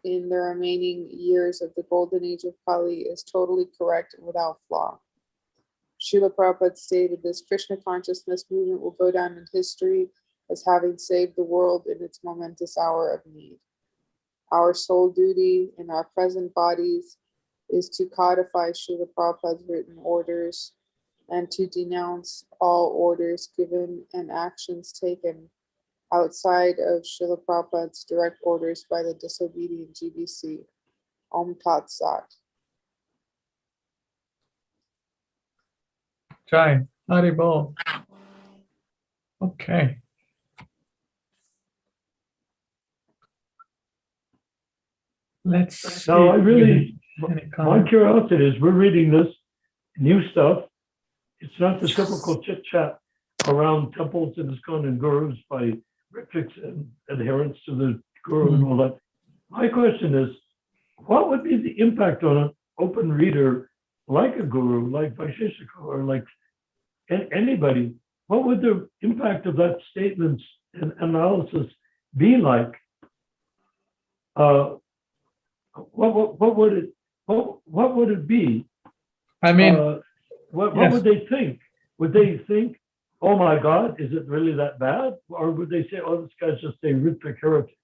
in the remaining years of the golden age of Kali is totally correct and without flaw. Srila Prabhupada stated this Krishna consciousness movement will go down in history as having saved the world in its momentous hour of need. Our sole duty in our present bodies is to codify Srila Prabhupada's written orders and to denounce all orders given and actions taken outside of Srila Prabhupada's direct orders by the disobedient GBC. Om Tat Sat. Jai. Haribol. Okay. Let's see. Now, my comment. curiosity is we're reading this new stuff. It's not the typical chit chat around temples and Iskcon and gurus by Ritvic's and adherents to the guru and all that. My question is, what would be the impact on an open reader like a guru, like Vaisheshika, or like anybody? What would the impact of that statements and analysis be like? What would it be? I mean, what yes. would they think? Would they think, oh my God, is it really that bad? Or would they say, oh, this guy's just a Ritvik heretic?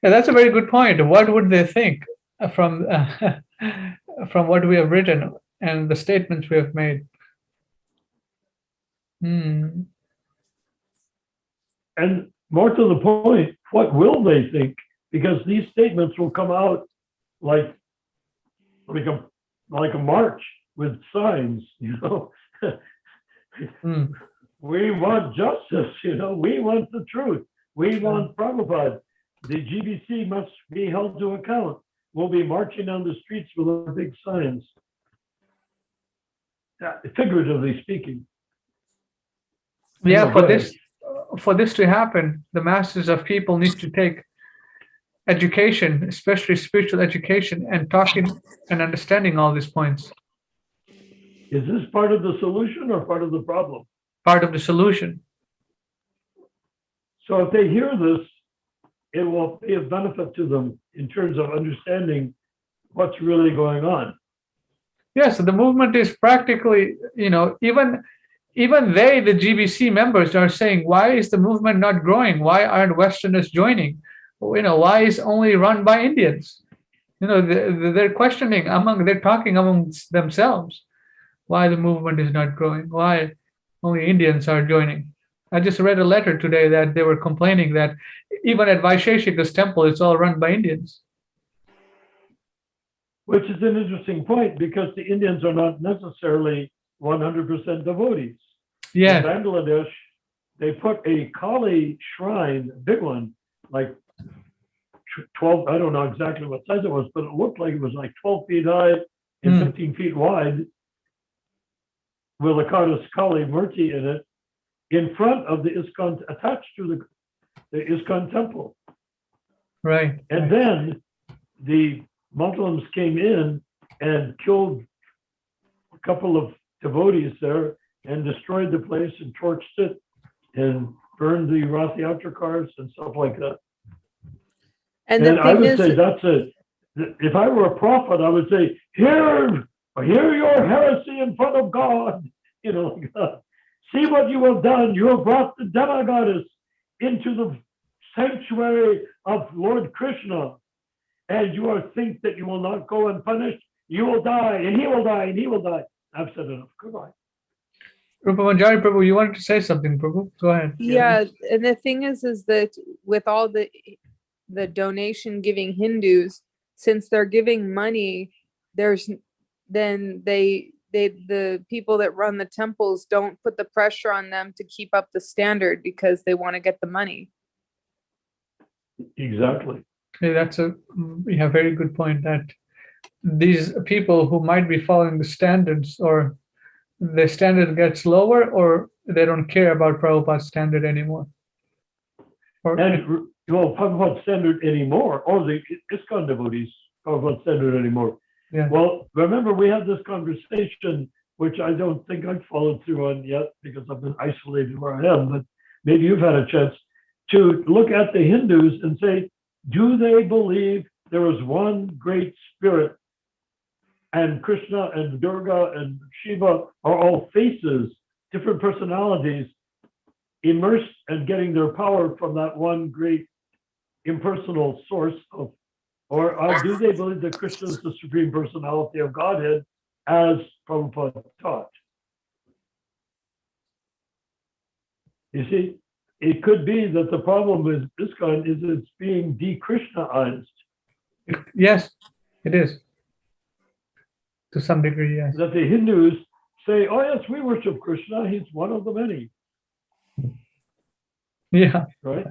Yeah, that's a very good point. What would they think from what we have written? and the statements we have made. And more to the point, what will they think? Because these statements will come out like a march with signs, you know. We want justice, you know, we want the truth. We want Prabhupada. The GBC must be held to account. We'll be marching down the streets with our big signs. Figuratively speaking. Yeah, for this to happen, the masses of people need to take education, especially spiritual education, and talking and understanding all these points. Is this part of the solution or part of the problem? Part of the solution. So if they hear this, it will be of benefit to them in terms of understanding what's really going on. Yes, so the movement is practically, you know, even they, the GBC members, are saying, why is the movement not growing? Why aren't Westerners joining? You know, why is only run by Indians? You know, they're questioning they're talking among themselves why the movement is not growing, why only Indians are joining. I just read a letter today that they were complaining that even at Vaisheshika's temple, it's all run by Indians. Which is an interesting point because the Indians are not necessarily 100% devotees. Yeah. In Bangladesh, they put a Kali shrine, a big one, like 12, I don't know exactly what size it was, but it looked like it was like 12 feet high and 15 feet wide, with a goddess Kali Murti in it, in front of the Iskcon, attached to the Iskcon temple. Right. And then the Muslims came in and killed a couple of devotees there and destroyed the place and torched it and burned the Rath Yatra cars and stuff like that. And I would say that's it. If I were a prophet, I would say, hear your heresy in front of God. You know, like that. See what you have done. You have brought the demigoddess into the sanctuary of Lord Krishna. And you think that you will not go unpunished. You will die, and he will die, and he will die. I've said enough. Goodbye. Manjari Prabhu, you wanted to say something, Prabhu? Go ahead. Yeah, and the thing is that with all the donation giving Hindus, since they're giving money, the people that run the temples don't put the pressure on them to keep up the standard because they want to get the money. Exactly. Okay, that's a very good point, that these people who might be following the standards, or the standard gets lower, or they don't care about Prabhupada's standard anymore. And Prabhupada's standard anymore, or the Iskcon devotees, Prabhupada's standard anymore. Yeah. Well, remember we had this conversation, which I don't think I've followed through on yet because I've been isolated where I am, but maybe you've had a chance to look at the Hindus and say, do they believe there is one great spirit, and Krishna and Durga and Shiva are all faces, different personalities, immersed and getting their power from that one great impersonal source of, or do they believe that Krishna is the supreme personality of Godhead, as Prabhupada taught? You see, it could be that the problem with Iskcon is it's being de-Krishnaized. Yes, it is. To some degree, yes. That the Hindus say, oh yes, we worship Krishna, he's one of the many. Yeah. Right?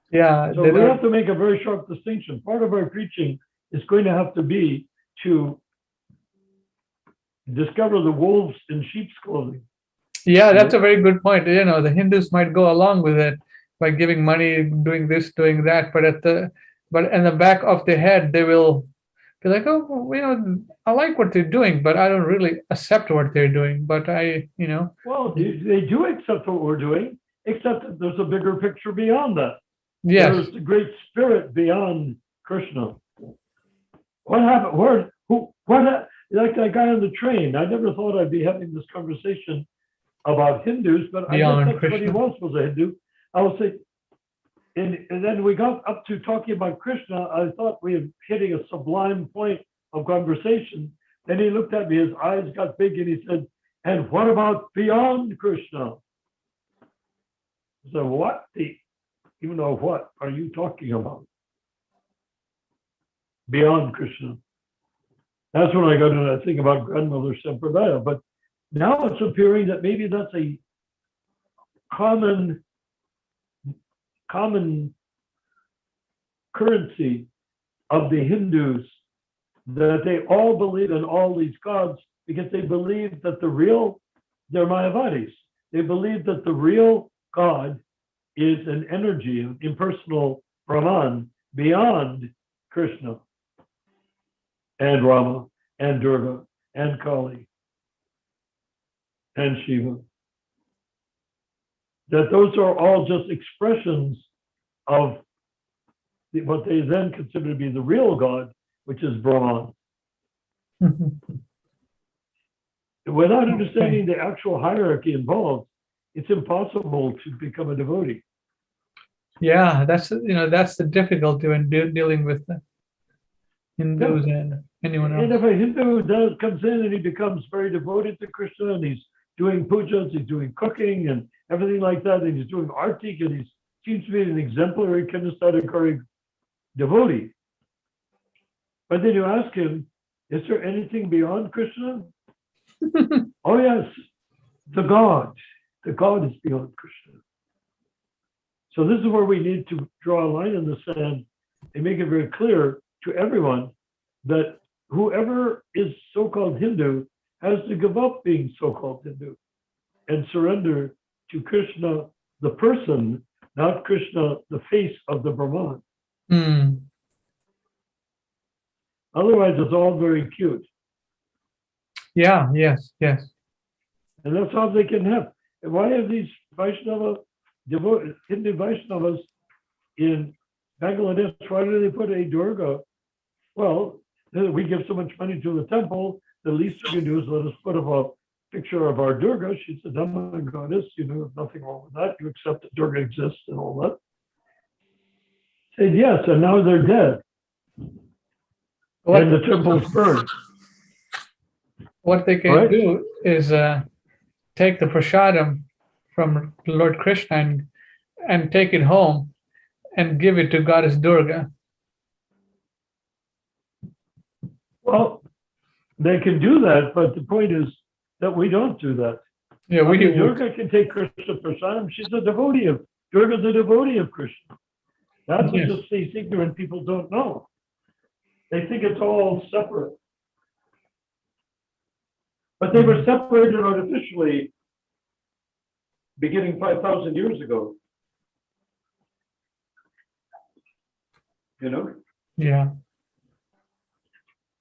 Yeah. So we have to make a very sharp distinction. Part of our preaching is going to have to be to discover the wolves in sheep's clothing. Yeah, that's a very good point. You know, the Hindus might go along with it by giving money, doing this, doing that, but in the back of their head, they will be like, oh, you know, I like what they're doing, but I don't really accept what they're doing. But Well, they do accept what we're doing, except that there's a bigger picture beyond that. Yes. There's the great spirit beyond Krishna. What happened? Like that guy on the train. I never thought I'd be having this conversation about Hindus, but I guess that's what he was a Hindu. I would say, and then we got up to talking about Krishna. I thought we were hitting a sublime point of conversation Then he looked at me, his eyes got big, and he said, "And what about beyond Krishna?" I said, "What what are you talking about? Beyond Krishna?" That's when I got into that thing about grandmother Sampradaya. But now it's appearing that maybe that's a common currency of the Hindus, that they all believe in all these gods because they believe that they're Mayavadis. They believe that the real God is an energy, an impersonal Brahman beyond Krishna and Rama and Durga and Kali and Shiva. That those are all just expressions of what they then consider to be the real God, which is Brahman. Without understanding the actual hierarchy involved, it's impossible to become a devotee. Yeah, that's the difficulty when dealing with the Hindus and anyone And else. if a Hindu comes in and he becomes very devoted to Krishna, and he's doing pujas, he's doing cooking and everything like that, and he's doing artik, and he seems to be an exemplary Kanastadikari devotee. But then you ask him, is there anything beyond Krishna? Oh yes, the God. The God is beyond Krishna. So this is where we need to draw a line in the sand and make it very clear to everyone that whoever is so-called Hindu has to give up being so-called Hindu and surrender to Krishna, the person, not Krishna, the face of the Brahman. Mm. Otherwise, it's all very cute. Yeah, yes. And that's all they can have. And why have these Hindu Vaishnavas in Bangladesh, why do they put a Durga? Well, we give so much money to the temple, the least we can do is let us put up a picture of our Durga. She's a Dhamma goddess, nothing wrong with that. You accept that Durga exists and all that. Said yes, and now they're dead. And the temple's burned. What they can do is take the prasadam from Lord Krishna and take it home and give it to Goddess Durga. Well, they can do that, but the point is that we don't do that. Yeah, Durga can take Krishna prasadam. She's a devotee of Durga's a devotee of Krishna. That's what just these ignorant people don't know. They think it's all separate. But they were separated artificially beginning 5,000 years ago. Yeah.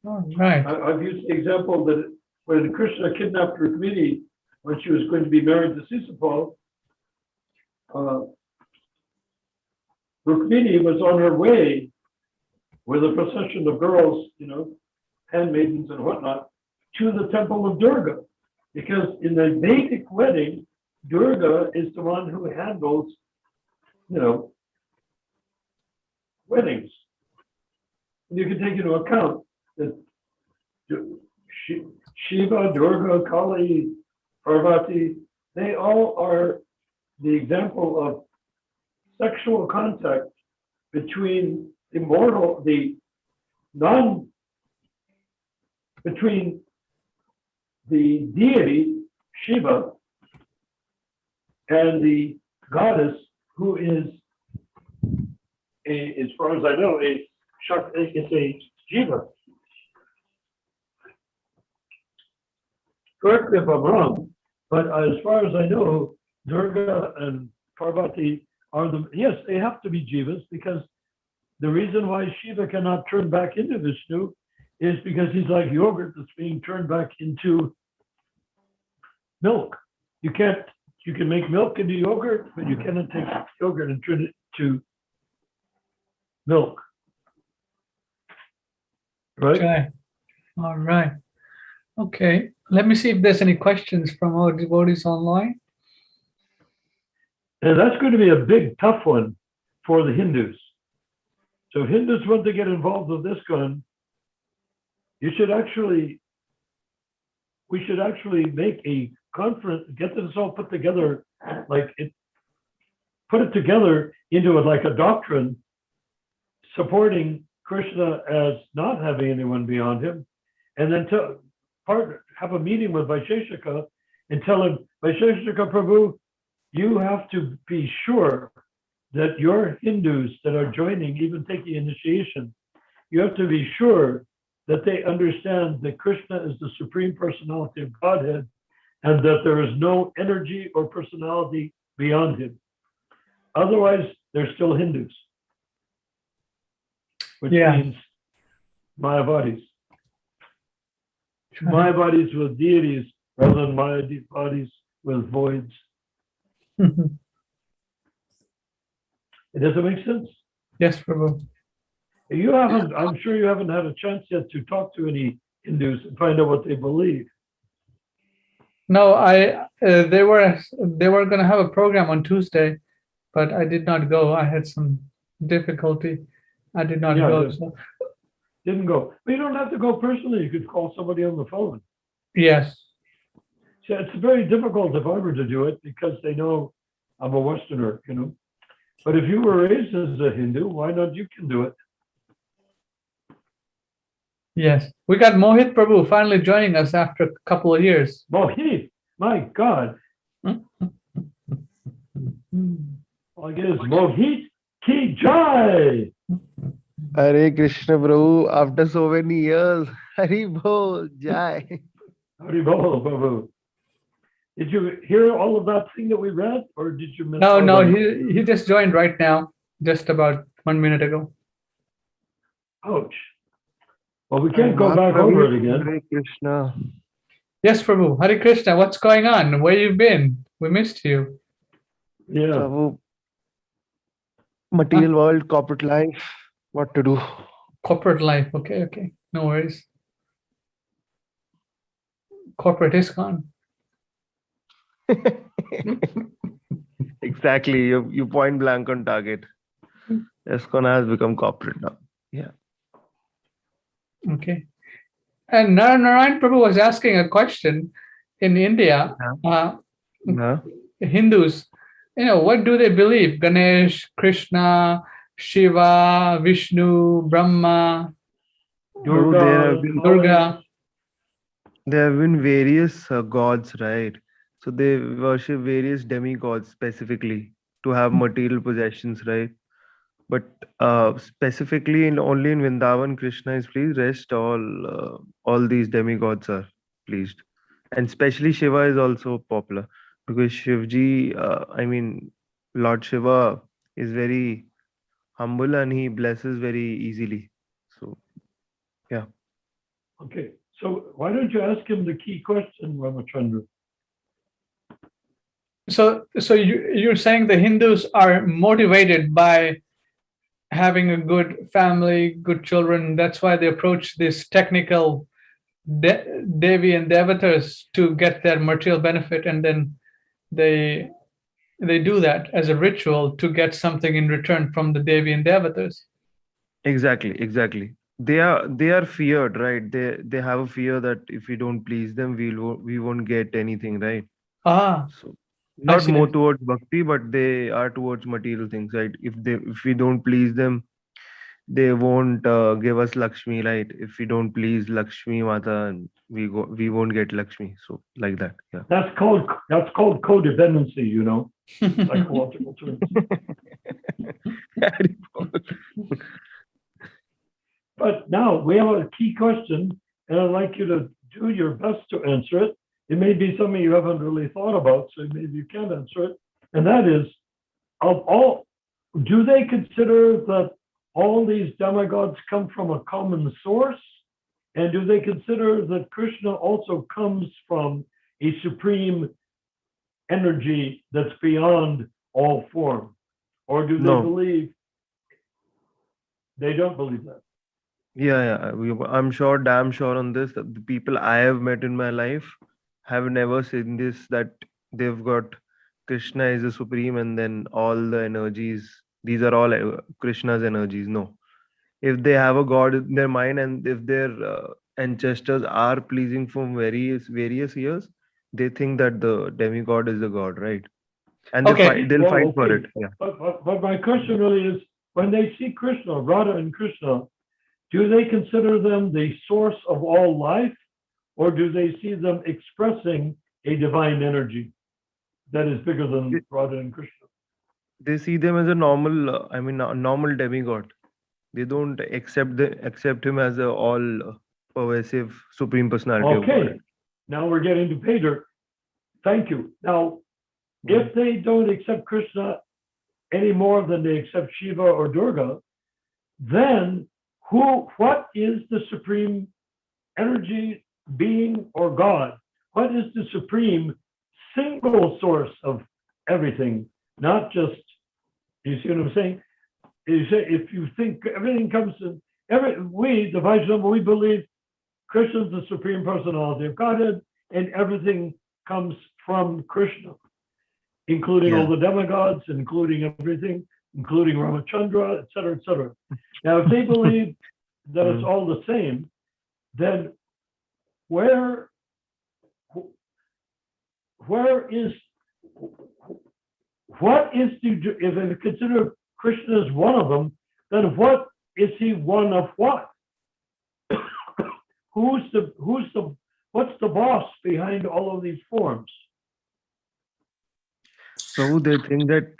Oh, right. I've used the example that when Krishna kidnapped Rukmini when she was going to be married to Sisapal, Rukmini was on her way with a procession of girls, handmaidens and whatnot, to the temple of Durga. Because in the Vedic wedding, Durga is the one who handles, weddings. And you can take into account that Shiva, Durga, Kali, Parvati, they all are the example of sexual contact between between the deity, Shiva, and the goddess, who is, as far as I know, it's a Jiva. Correct me if I'm wrong, but as far as I know, Durga and Parvati yes, they have to be Jivas, because the reason why Shiva cannot turn back into Vishnu is because he's like yogurt that's being turned back into milk. You can make milk into yogurt, but you cannot take yogurt and turn it to milk. Right? Okay. All right. Okay. Let me see if there's any questions from our devotees online. And that's going to be a big, tough one for the Hindus. So if Hindus want to get involved with Iskcon, you should actually we should actually make a conference, get this all put together, put it together into like a doctrine supporting Krishna as not having anyone beyond him, and then have a meeting with Vaisheshika and tell him, Vaisheshika Prabhu, you have to be sure that your Hindus that are joining, even taking initiation, you have to be sure that they understand that Krishna is the Supreme Personality of Godhead and that there is no energy or personality beyond him. Otherwise, they're still Hindus, which means Mayavadis. Mayavadis with deities rather than Mayavadis with voids. It doesn't make sense. Yes, Prabhu. I'm sure you haven't had a chance yet to talk to any Hindus and find out what they believe. No, they were going to have a program on Tuesday, but I did not go. I had some difficulty. I did not go. So. Didn't go. But you don't have to go personally. You could call somebody on the phone. Yes. So it's very difficult if I were to do it because they know I'm a Westerner, But if you were raised as a Hindu, why not you can do it? Yes. We got Mohit Prabhu finally joining us after a couple of years. Mohit, my God. All I get is Mohit Ki Jai. Hare Krishna Prabhu, after so many years, Hari Bol Jai. Hari Bol, Prabhu. Did you hear all of that thing that we read, or did you miss? No, he just joined right now, just about 1 minute ago. Ouch. Well, we can't go back over it again. Hare Krishna. Yes, Prabhu. Hare Krishna. What's going on? Where you been? We missed you. Yeah. Prabhu, material world, corporate life, what to do? Corporate life. Okay. No worries. Corporate Iskcon. Exactly. You point blank on target. Iskcon has become corporate now. Yeah. Okay. And Narayan Prabhu was asking a question in India. Hindus, what do they believe? Ganesh, Krishna, Shiva, Vishnu, Brahma, Durga. There have been various gods, right? So they worship various demigods specifically to have material possessions, right? But specifically only in Vrindavan, Krishna is pleased. Rest all these demigods are pleased, and especially Shiva is also popular because Shivji, Lord Shiva is very humble and he blesses very easily. So, yeah. Okay, so why don't you ask him the key question, Ramachandra? So you're saying the Hindus are motivated by having a good family, good children. That's why they approach this technical Devi and Devatas to get their material benefit, and then they do that as a ritual to get something in return from the Devi and Devatas. Exactly. They are feared, right? They have a fear that if we don't please them, we won't get anything, right? So not more towards bhakti, but they are towards material things, right? If we don't please them, they won't give us Lakshmi, right? If we don't please Lakshmi Mata, we won't get Lakshmi. So like that, yeah. That's called codependency, psychological terms. But now we have a key question, and I'd like you to do your best to answer it. It may be something you haven't really thought about, so maybe you can't answer it. And that is, do they consider that all these demigods come from a common source? And do they consider that Krishna also comes from a supreme energy that's beyond all form? Or do they believe? They don't believe that. Yeah. I'm sure, damn sure on this, that the people I have met in my life have never seen this, that they've got Krishna is the supreme and then all the energies, these are all Krishna's energies. No. If they have a god in their mind and if they're ancestors are pleasing from various years, they think that the demigod is the god, right? And Okay. they'll Well, fight for okay. it. Yeah. But my question really is, when they see Krishna, Radha and Krishna, do they consider them the source of all life, or do they see them expressing a divine energy that is bigger than Radha and Krishna? They see them as a normal, a normal demigod. They don't accept him as a all pervasive supreme personality of God. Okay, now we're getting to pay dirt. Thank you. Now, if they don't accept Krishna any more than they accept Shiva or Durga, then what is the supreme energy, being, or God? What is the supreme single source of everything? Not just, you see what I'm saying? You say, if you think everything comes to, we, the Vaishnava, we believe Krishna is the supreme personality of Godhead, and everything comes from Krishna, including all the demigods, including everything, including Ramachandra, et cetera, et cetera. Now, if they believe that it's all the same, then where is, what is the, if they consider Krishna as one of them, then what is he one of what? What's the boss behind all of these forms? So they think that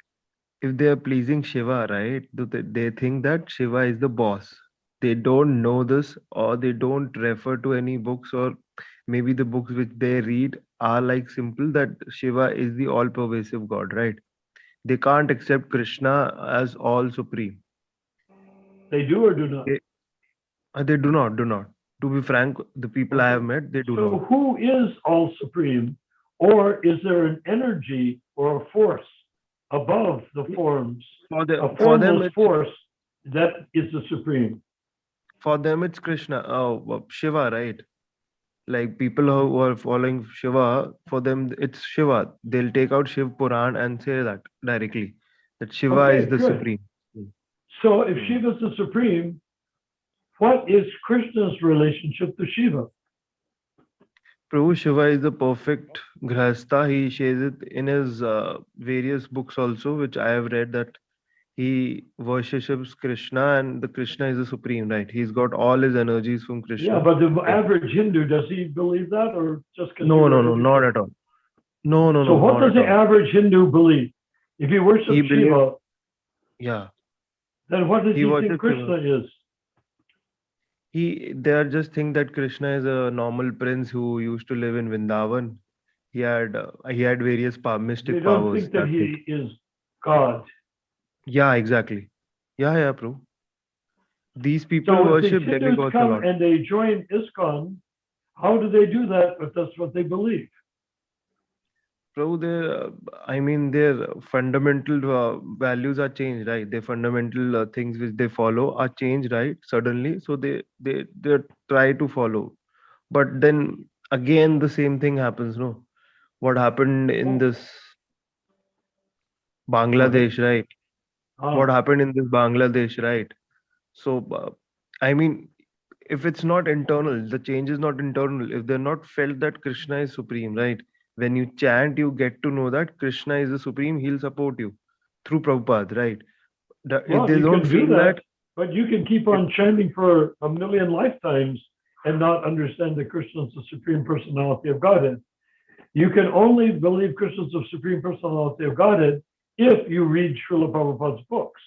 if they are pleasing Shiva, right, they think that Shiva is the boss. They don't know this, or they don't refer to any books, or maybe the books which they read are like simple that Shiva is the all pervasive God, right? They can't accept Krishna as all supreme. They do or do not? They do not. To be frank, the people I have met, they do So not. who is all supreme? Or is there an energy or a force above the forms, a formless force that is the supreme? For them, it's Krishna, Shiva, right? Like people who are following Shiva, for them, it's Shiva. They'll take out Shiv Puran and say that directly, that Shiva is the supreme. So if Shiva is the supreme, what is Krishna's relationship to Shiva? Prabhu, Shiva is the perfect grahastha. He shares it in his various books also, which I have read, that he worships Krishna, and the Krishna is the supreme, right? He's got all his energies from Krishna. Yeah, but the average Hindu, does he believe that, or just No, not at all. No. So what does the average Hindu believe? If he worships Shiva, then what does he think Krishna is? They are just think that Krishna is a normal prince who used to live in Vrindavan. He had various mystic They don't powers. think that he is God. Yeah, exactly. Yeah, Prabhu. These people So if worship the Hindus demigods a come lot. and they join Iskcon, how do they do that if that's what they believe? Prabhu, their fundamental values are changed, right? Their fundamental things which they follow are changed, right? Suddenly, so they try to follow, but then again the same thing happens. No, what happened in this Bangladesh, right? What happened in this Bangladesh, right? So, if it's not internal, the change is not internal. If they're not felt that Krishna is supreme, right? When you chant, you get to know that Krishna is the supreme. He'll support you through Prabhupada, right? If they don't feel that, but you can keep on chanting for a million lifetimes and not understand that Krishna is the supreme personality of Godhead. You can only believe Krishna is the supreme personality of Godhead if you read Srila Prabhupada's books.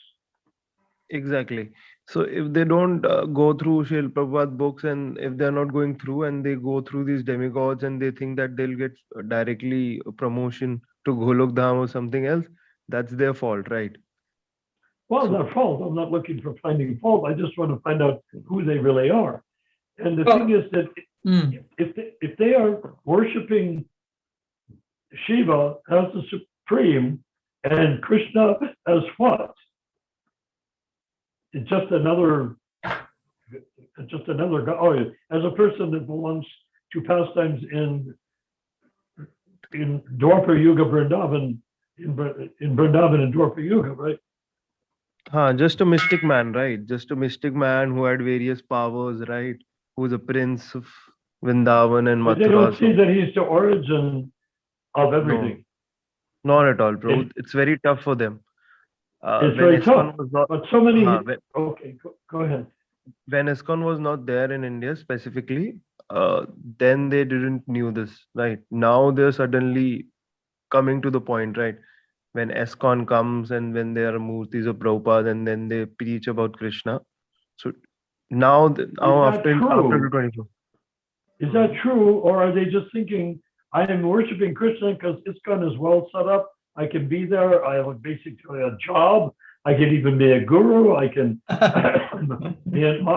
exactly. So if they don't go through Srila Prabhupada books, and if they're not going through and they go through these demigods and they think that they'll get directly a promotion to Golok Dham or something else, that's their fault, right? Well, it's not fault. I'm not looking for finding fault. I just want to find out who they really are. And the thing is that if they are worshiping Shiva as the supreme and Krishna as what? It's just another God. Oh, as a person that belongs to pastimes in Dwapara Yuga Vrindavan, in Vrindavan and Dwapara Yuga, right? Just a mystic man, right? Just a mystic man who had various powers, right? who's a prince of Vrindavan and But they Mathura. don't see that he's the origin of everything. Not at all, bro. It- It's very tough for them. It's When very Iskcon tough. was not, But so many. uh, Okay, go ahead. when Iskcon was not there in India specifically, then they didn't knew this, right? Now they're suddenly coming to the point, right? When Iskcon comes and when there are Murtis of Prabhupada and then they preach about Krishna. So now, now that after true? the 24. Is that true, or are they just thinking, I am worshiping Krishna because Iskcon is well set up. I can be there. I have basically a job. I can even be a guru. I can be an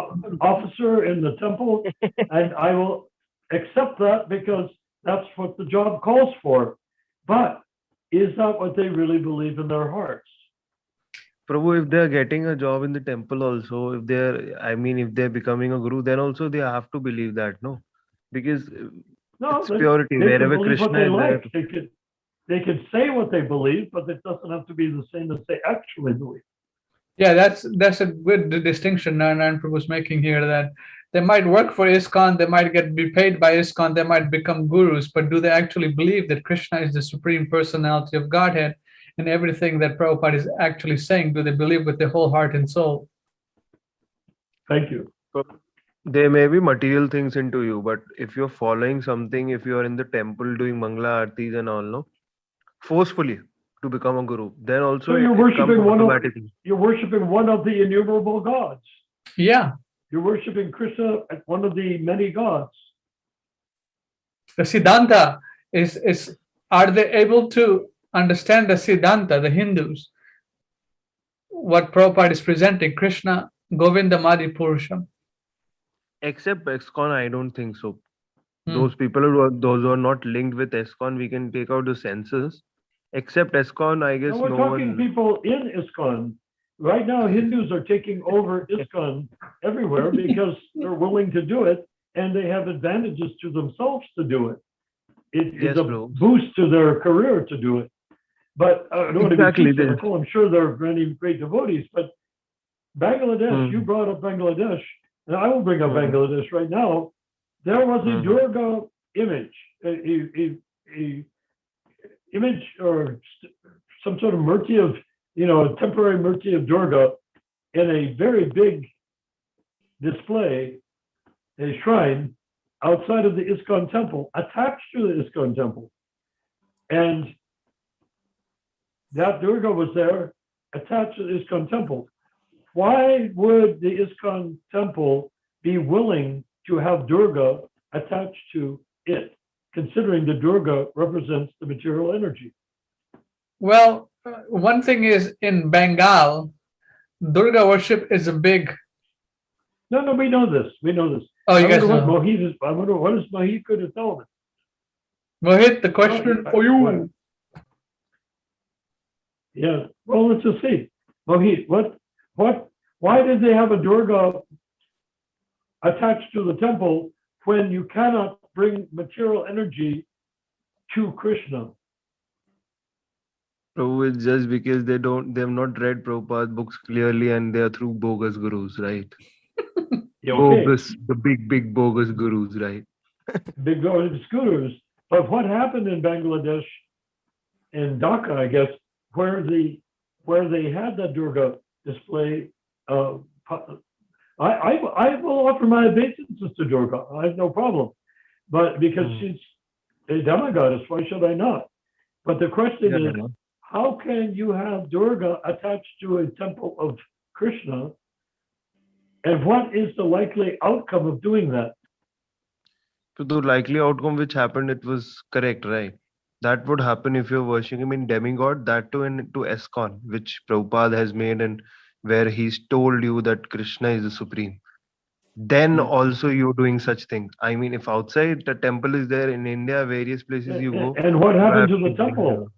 officer in the temple, and I will accept that because that's what the job calls for. But is that what they really believe in their hearts? Prabhu, if they're getting a job in the temple also, if they're, I mean, if they're becoming a guru, then also they have to believe that, no? Because No, it's purity. they can Wherever believe what Krishna they is there. like. They can say what they believe, but it doesn't have to be the same as they actually believe. Yeah, that's a good distinction Narayan Prabhu was making here, that they might work for Iskcon, they might be paid by Iskcon, they might become gurus, but do they actually believe that Krishna is the supreme personality of Godhead, and everything that Prabhupada is actually saying, do they believe with their whole heart and soul? Thank you. There may be material things into you, but if you're following something, if you're in the temple doing Mangala Aartis and all, no, forcefully to become a guru, then also So you're it comes worshiping automatically. you're worshiping one of the innumerable gods. Yeah, You're worshiping Krishna as one of the many gods. the Siddhanta is are they able to understand the Siddhanta, the Hindus, what Prabhupada is presenting, Krishna, Govinda, Madi, Purusham? Except Iskcon, I don't think so. Hmm. Those people those who are not linked with Iskcon, we can take out the senses. Except Iskcon, I guess Now we're no talking one. people in Iskcon. Right now, Hindus are taking over Iskcon everywhere because they're willing to do it and they have advantages to themselves to do it. It is Yes, a bro. boost to their career to do it. But I don't want to be Exactly too this. cynical. I'm sure there are many great devotees, but Bangladesh, you brought up Bangladesh, and I will bring up Bangladesh right now. There was a Durga image, a image or some sort of murti of, a temporary murti of Durga in a very big display, a shrine outside of the Iskcon temple, attached to the Iskcon temple. And that Durga was there attached to the Iskcon temple. Why would the Iskcon temple be willing to have Durga attached to it, considering the Durga represents the material energy? Well, one thing is in Bengal, Durga worship is a big. No, we know this. We know this. Oh, you guys I know. wonder what is Mohit going to tell us? Mohit, the question for you. Yeah. Well, let's just see. Mohit, why did they have a Durga attached to the temple when you cannot bring material energy to Krishna? Prabhu, it's just because they've not read Prabhupada books clearly and they are through bogus gurus, right? Yeah, okay. Bogus, the big bogus gurus, right? Big gurus. But what happened in Bangladesh, in Dhaka, I guess, where they had that Durga display, I will offer my obeisances to Durga. I have no problem. But because she's a demigoddess, why should I not? But the question is, how can you have Durga attached to a temple of Krishna? And what is the likely outcome of doing that? So the likely outcome which happened, it was correct, right? That would happen if you're worshiping him in demigod, that too into Iskcon, which Prabhupada has made and where he's told you that Krishna is the supreme. Then also you're doing such things. I mean, if outside the temple is there in India, various places you go. And what happened to the bring temple?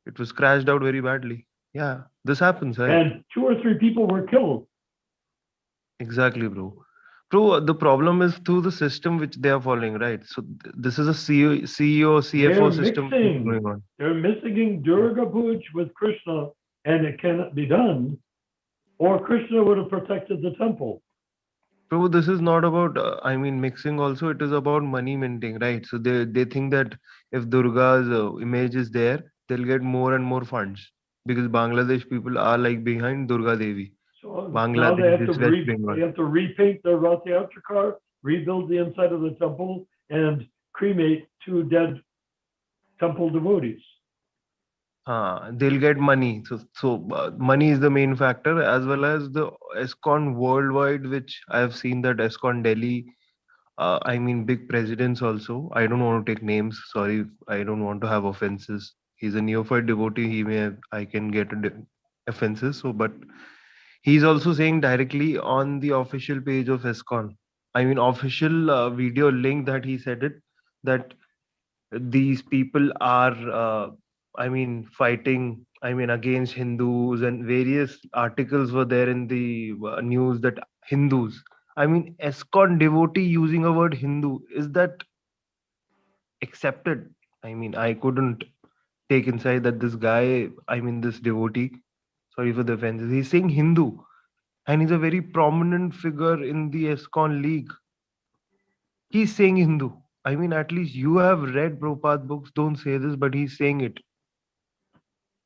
It was crashed out very badly. Yeah, this happens, right? And 2 or 3 people were killed. Exactly, bro. Bro, the problem is through the system which they are following, right? So this is a CEO, CFO system going on. They're mixing Durga Puja with Krishna, and it cannot be done, or Krishna would have protected the temple. Prabhu, this is not about, mixing also, it is about money minting, right? So they think that if Durga's image is there, they'll get more and more funds because Bangladesh people are like behind Durga Devi. So now Bangladesh is West Bengal. they have to repaint their Rath Yatra car, rebuild the inside of the temple, and cremate 2 dead temple devotees. They'll get money. So money is the main factor, as well as the Iskcon worldwide, which I have seen that Iskcon Delhi, big presidents also. I don't want to take names. Sorry, I don't want to have offenses. He's a neophyte devotee. He may have, I can get offenses. So, but he's also saying directly on the official page of Iskcon. Official video link that he said it, that these people are fighting against Hindus, and various articles were there in the news that Hindus, Iskcon devotee using a word Hindu, is that accepted? I couldn't take inside that this guy, this devotee, sorry for the offenses, he's saying Hindu, and he's a very prominent figure in the Iskcon league. He's saying Hindu. At least you have read Prabhupada books, don't say this, but he's saying it.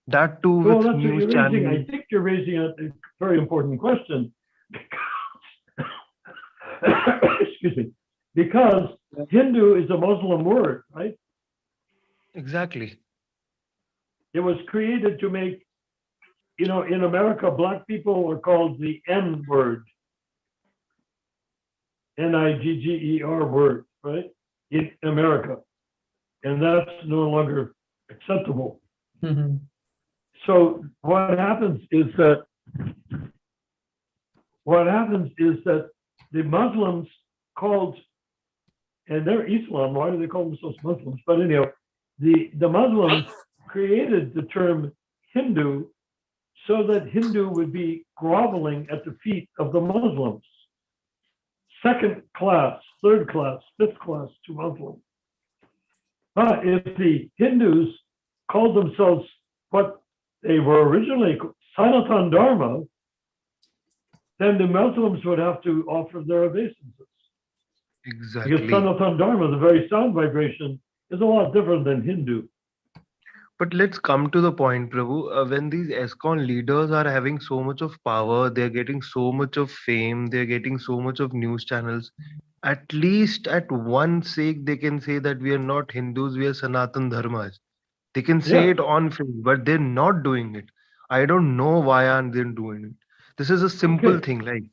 That too Well, with that's what news you're raising. channels. I think you're raising a very important question. Excuse me. Because Hindu is a Muslim word, right? Exactly. It was created to make, in America, black people are called the N word. Nigger word, right? In America. And that's no longer acceptable. Mhm. So what happens is that the Muslims called, and they're Islam, why do they call themselves Muslims? But anyhow, the Muslims created the term Hindu so that Hindu would be groveling at the feet of the Muslims. Second class, third class, fifth class to Muslims. But if the Hindus called themselves what they were originally Sanatan Dharma, then the Muslims would have to offer their obeisances. Exactly. Because Sanatan Dharma, the very sound vibration, is a lot different than Hindu. But let's come to the point, Prabhu. When these Iskcon leaders are having so much of power, they're getting so much of fame, they're getting so much of news channels. At least at one sake, they can say that we are not Hindus, we are Sanatan Dharmas. They can say Yeah. it on film, but they're not doing it. I don't know why aren't they doing it. This is a simple Okay. thing. Like,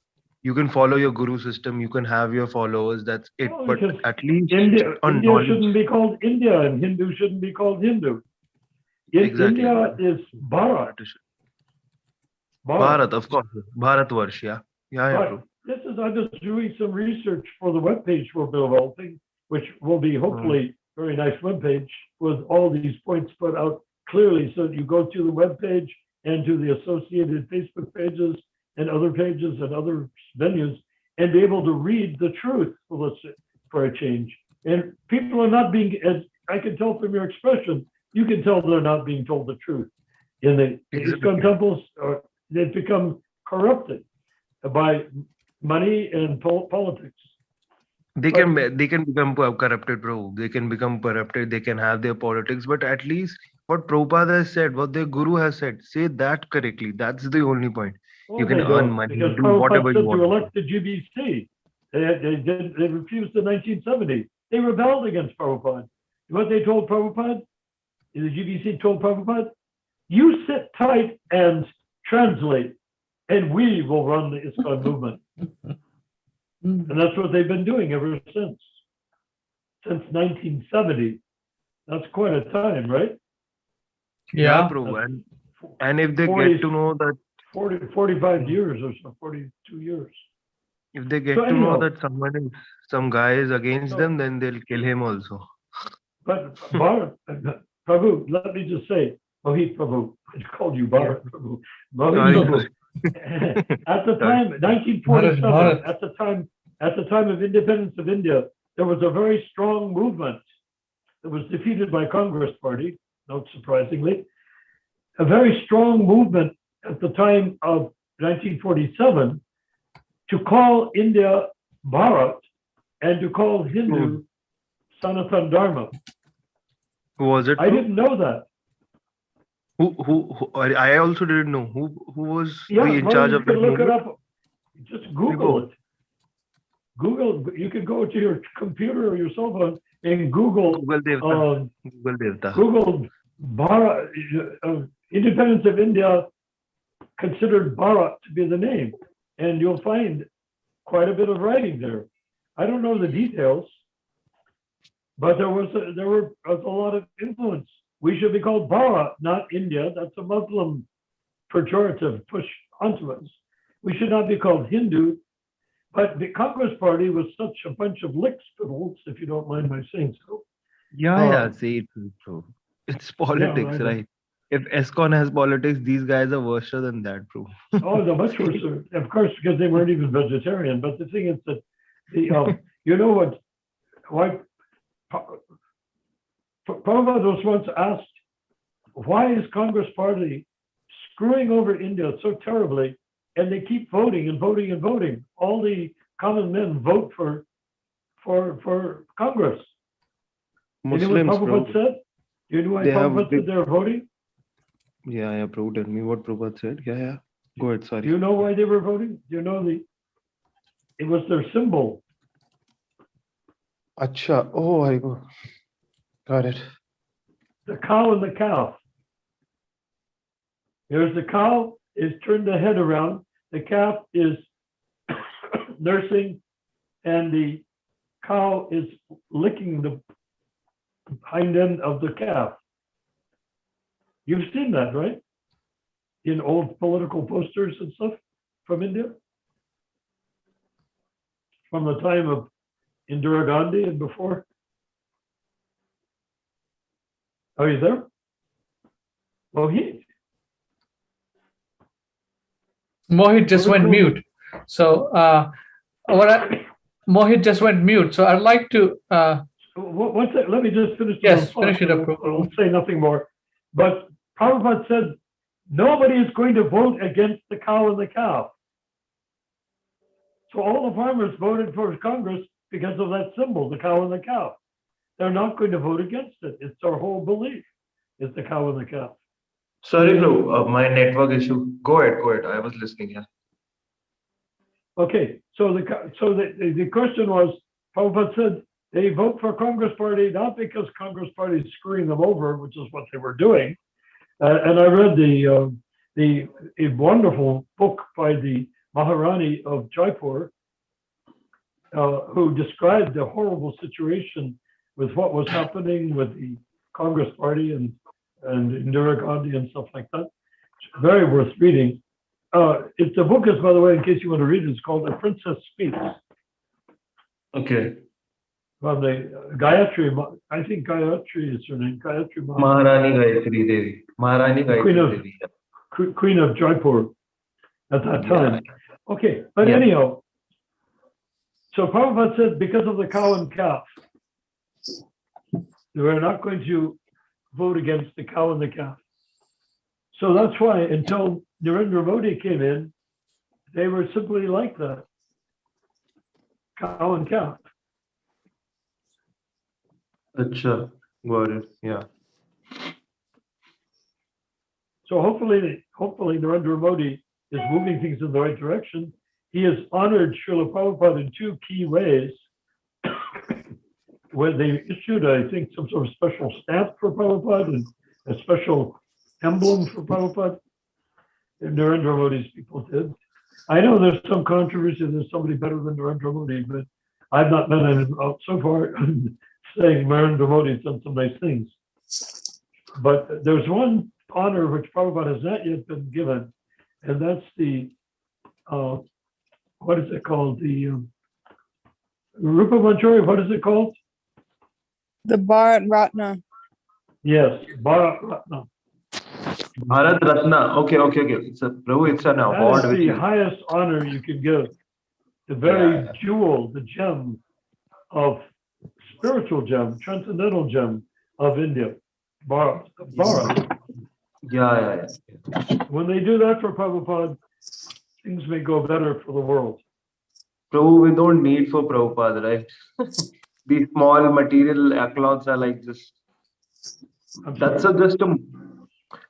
you can follow your guru system, you can have your followers. That's it. Well, But because at least India on knowledge. shouldn't be called India and Hindu shouldn't be called Hindu. Exactly. India is Bharat. Bharat, of course. Bharatvarsh, yeah. Yeah, Right. true. I'm just doing some research for the webpage we're developing, which will be hopefully very nice webpage with all these points put out clearly so that you go to the webpage and to the associated Facebook pages and other pages and other venues and be able to read the truth for a change. And people are not being, as I can tell from your expression, you can tell they're not being told the truth. In the Iskcon temples, they've become corrupted by money and politics. They can become corrupted, bro. They can become corrupted. They can have their politics, but at least what Prabhupada has said, what their guru has said, say that correctly. That's the only point. Well, You can they earn don't, money, because do Prabhupada whatever you said to want. elect the GBC. They refused in 1970. They rebelled against Prabhupada. What they told Prabhupada, the GBC told Prabhupada, you sit tight and translate, and we will run the Iskcon movement. And that's what they've been doing ever since 1970. That's quite a time, right? Yeah. Prabhu. And if they 40, get to know that 45 years or so, 42 years. if they get So to know anyhow, that some guy is against them, then they'll kill him also. But Bharat, Prabhu, let me just say, Mohit Prabhu, I called you Bharat Prabhu. Mohit Prabhu. At the time, 1947, Bharat. at the time of independence of India, there was a very strong movement that was defeated by Congress Party, not surprisingly. A very strong movement at the time of 1947 to call India Bharat and to call Hindu Sanatan Dharma. Who was it? I didn't know that. Who I also didn't know. Who was Yeah, in well, charge you of that can look it movement? up. Just Google it. Google. You can go to your computer or your cell phone and Google. Google Devta. Google Devta. Google Bharat, independence of India considered Bharat to be the name, and you'll find quite a bit of writing there. I don't know the details, but there was a lot of influence. We should be called Bharat, not India. That's a Muslim pejorative pushed onto us. We should not be called Hindu. But the Congress Party was such a bunch of lick spittles, if you don't mind my saying so. Yeah, say it, bro. It's politics, I know. right? If Iskcon has politics, these guys are worse than that, bro. Oh, they're much worse, of course, because they weren't even vegetarian. But the thing is that you know what? Why Prabhupada was once asked, why is Congress Party screwing over India so terribly, and they keep voting and voting and voting? All the common men vote for Congress. Muslims, you know what bro. Prabhupada said? You know why They have Prabhupada said they're voting? Yeah, bro. Tell me what Prabhupada said. Yeah. Go ahead, Do sorry. you know why they were voting? Do you know it was their symbol. Acha. Oh, I go. Got it. The cow and the calf. There's the cow is turned the head around. The calf is nursing, and the cow is licking the hind end of the calf. You've seen that, right? In old political posters and stuff from India? From the time of Indira Gandhi and before? Are you there? Well, Mohit just went mute. So Mohit just went mute. So I'd like to one second, let me just finish. Yes, finish it up. I'll say nothing more. But Prabhupada said, nobody is going to vote against the cow and the calf. So all the farmers voted for Congress because of that symbol, the cow and the calf. They're not going to vote against it. It's our whole belief, is the cow and the calf. Sorry, bro, my network issue. Go ahead. I was listening. Yeah. Okay, so the question was, Prabhupada said they vote for Congress Party not because Congress Party is screwing them over, which is what they were doing. And I read a wonderful book by the Maharani of Jaipur, who described the horrible situation with what was happening with the Congress Party and Indira Gandhi and stuff like that. It's very worth reading. The book is, by the way, in case you want to read it, it's called The Princess Speaks. Okay. From the Gayatri, I think Gayatri is her name. Gayatri Maharani Gayatri Devi. Maharani Gayatri Devi. Queen of Jaipur at that time. Yeah. Okay, but anyhow, so Prabhupada said because of the cow and calf, they were not going to vote against the cow and the calf. So that's why until Narendra Modi came in, they were simply like that, cow and calf. Acha. Got it. Yeah. So hopefully Narendra Modi is moving things in the right direction. He has honored Srila Prabhupada in two key ways. When they issued, I think, some sort of special stamp for Prabhupada and a special emblem for Prabhupada. And Narendra Modi's people did. I know there's some controversy, there's somebody better than Narendra Modi, but I've not met him so far saying Narendra Modi's done some nice things. But there's one honor which Prabhupada has not yet been given, and that's the, what is it called? The Rupa Manjari, what is it called? The Bharat Ratna. Yes, Bharat Ratna. Bharat Ratna. Okay. It's a an award. That is the highest honor you can give. The very jewel, the gem of spiritual gem, transcendental gem of India. Bharat. Yeah. When they do that for Prabhupada, things may go better for the world. Prabhu, we don't need for Prabhupada, right? These small material accolades are like just I'm that's sorry. just a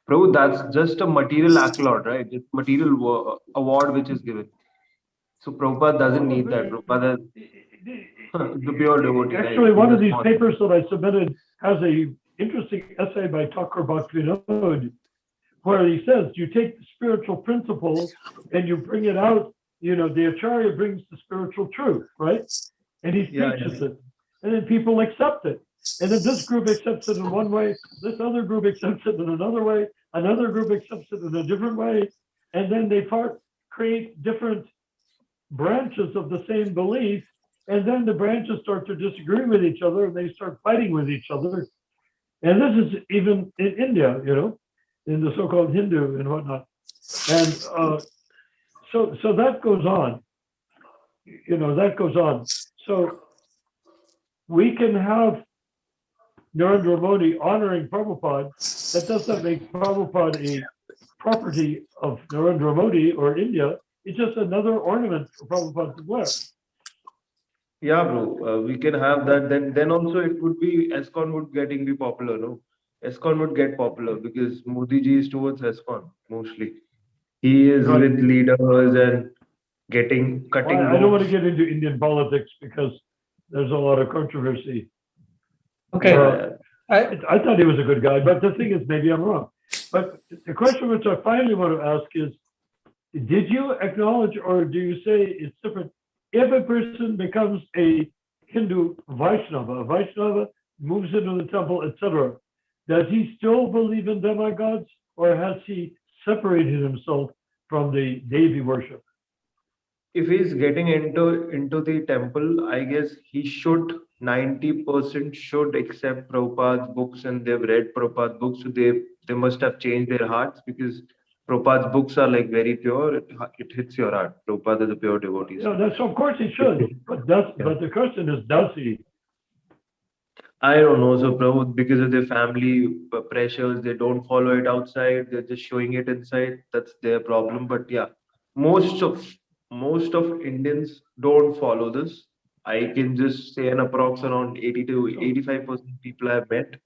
Prabhu, that's just a material accolade, right? It's material award which is given. So Prabhupada doesn't Well, need that. Prabhupada is the pure devotee, right? actually, He's one a of these small. papers that I submitted has a interesting essay by Thakur Bhaktivinoda, where he says you take the spiritual principle and you bring it out. You know, the Acharya brings the spiritual truth, right? And he Yeah, preaches it, and then people accept it. And then this group accepts it in one way, this other group accepts it in another way, another group accepts it in a different way, and then they create different branches of the same belief, and then the branches start to disagree with each other, and they start fighting with each other. And this is even in India, you know, in the so-called Hindu and whatnot. And so that goes on, you know, that goes on. So we can have Narendra Modi honoring Prabhupada. That doesn't make Prabhupada a property of Narendra Modi or India. It's just another ornament for Prabhupada to wear. yeah, bro. We can have that. Then also it would be Iskcon would getting be popular, no? Iskcon would get popular because Modi ji is towards Iskcon mostly. He is Right. with leaders and Well, cutting I don't want to ropes. get into Indian politics because there's a lot of controversy. Okay. Yeah, I thought he was a good guy, but the thing is, maybe I'm wrong. But the question which I finally want to ask is, did you acknowledge or do you say it's different? If a person becomes a Hindu Vaishnava, a Vaishnava moves into the temple, etc., does he still believe in demigods or has he separated himself from the Devi worship? if he's getting into the temple, I guess he should 90% should accept Prabhupada's books and they've read Prabhupada's books, so they must have changed their hearts because Prabhupada's books are like very pure. It hits your heart. Prabhupada is a pure devotee. No, that's of course he should, but the question is, does he? I don't know. So, Prabhu, because of their family pressures, they don't follow it outside. They're just showing it inside. That's their problem. But yeah, most of most of Indians don't follow this. I can just say an approx around 80 to 85% people I've met,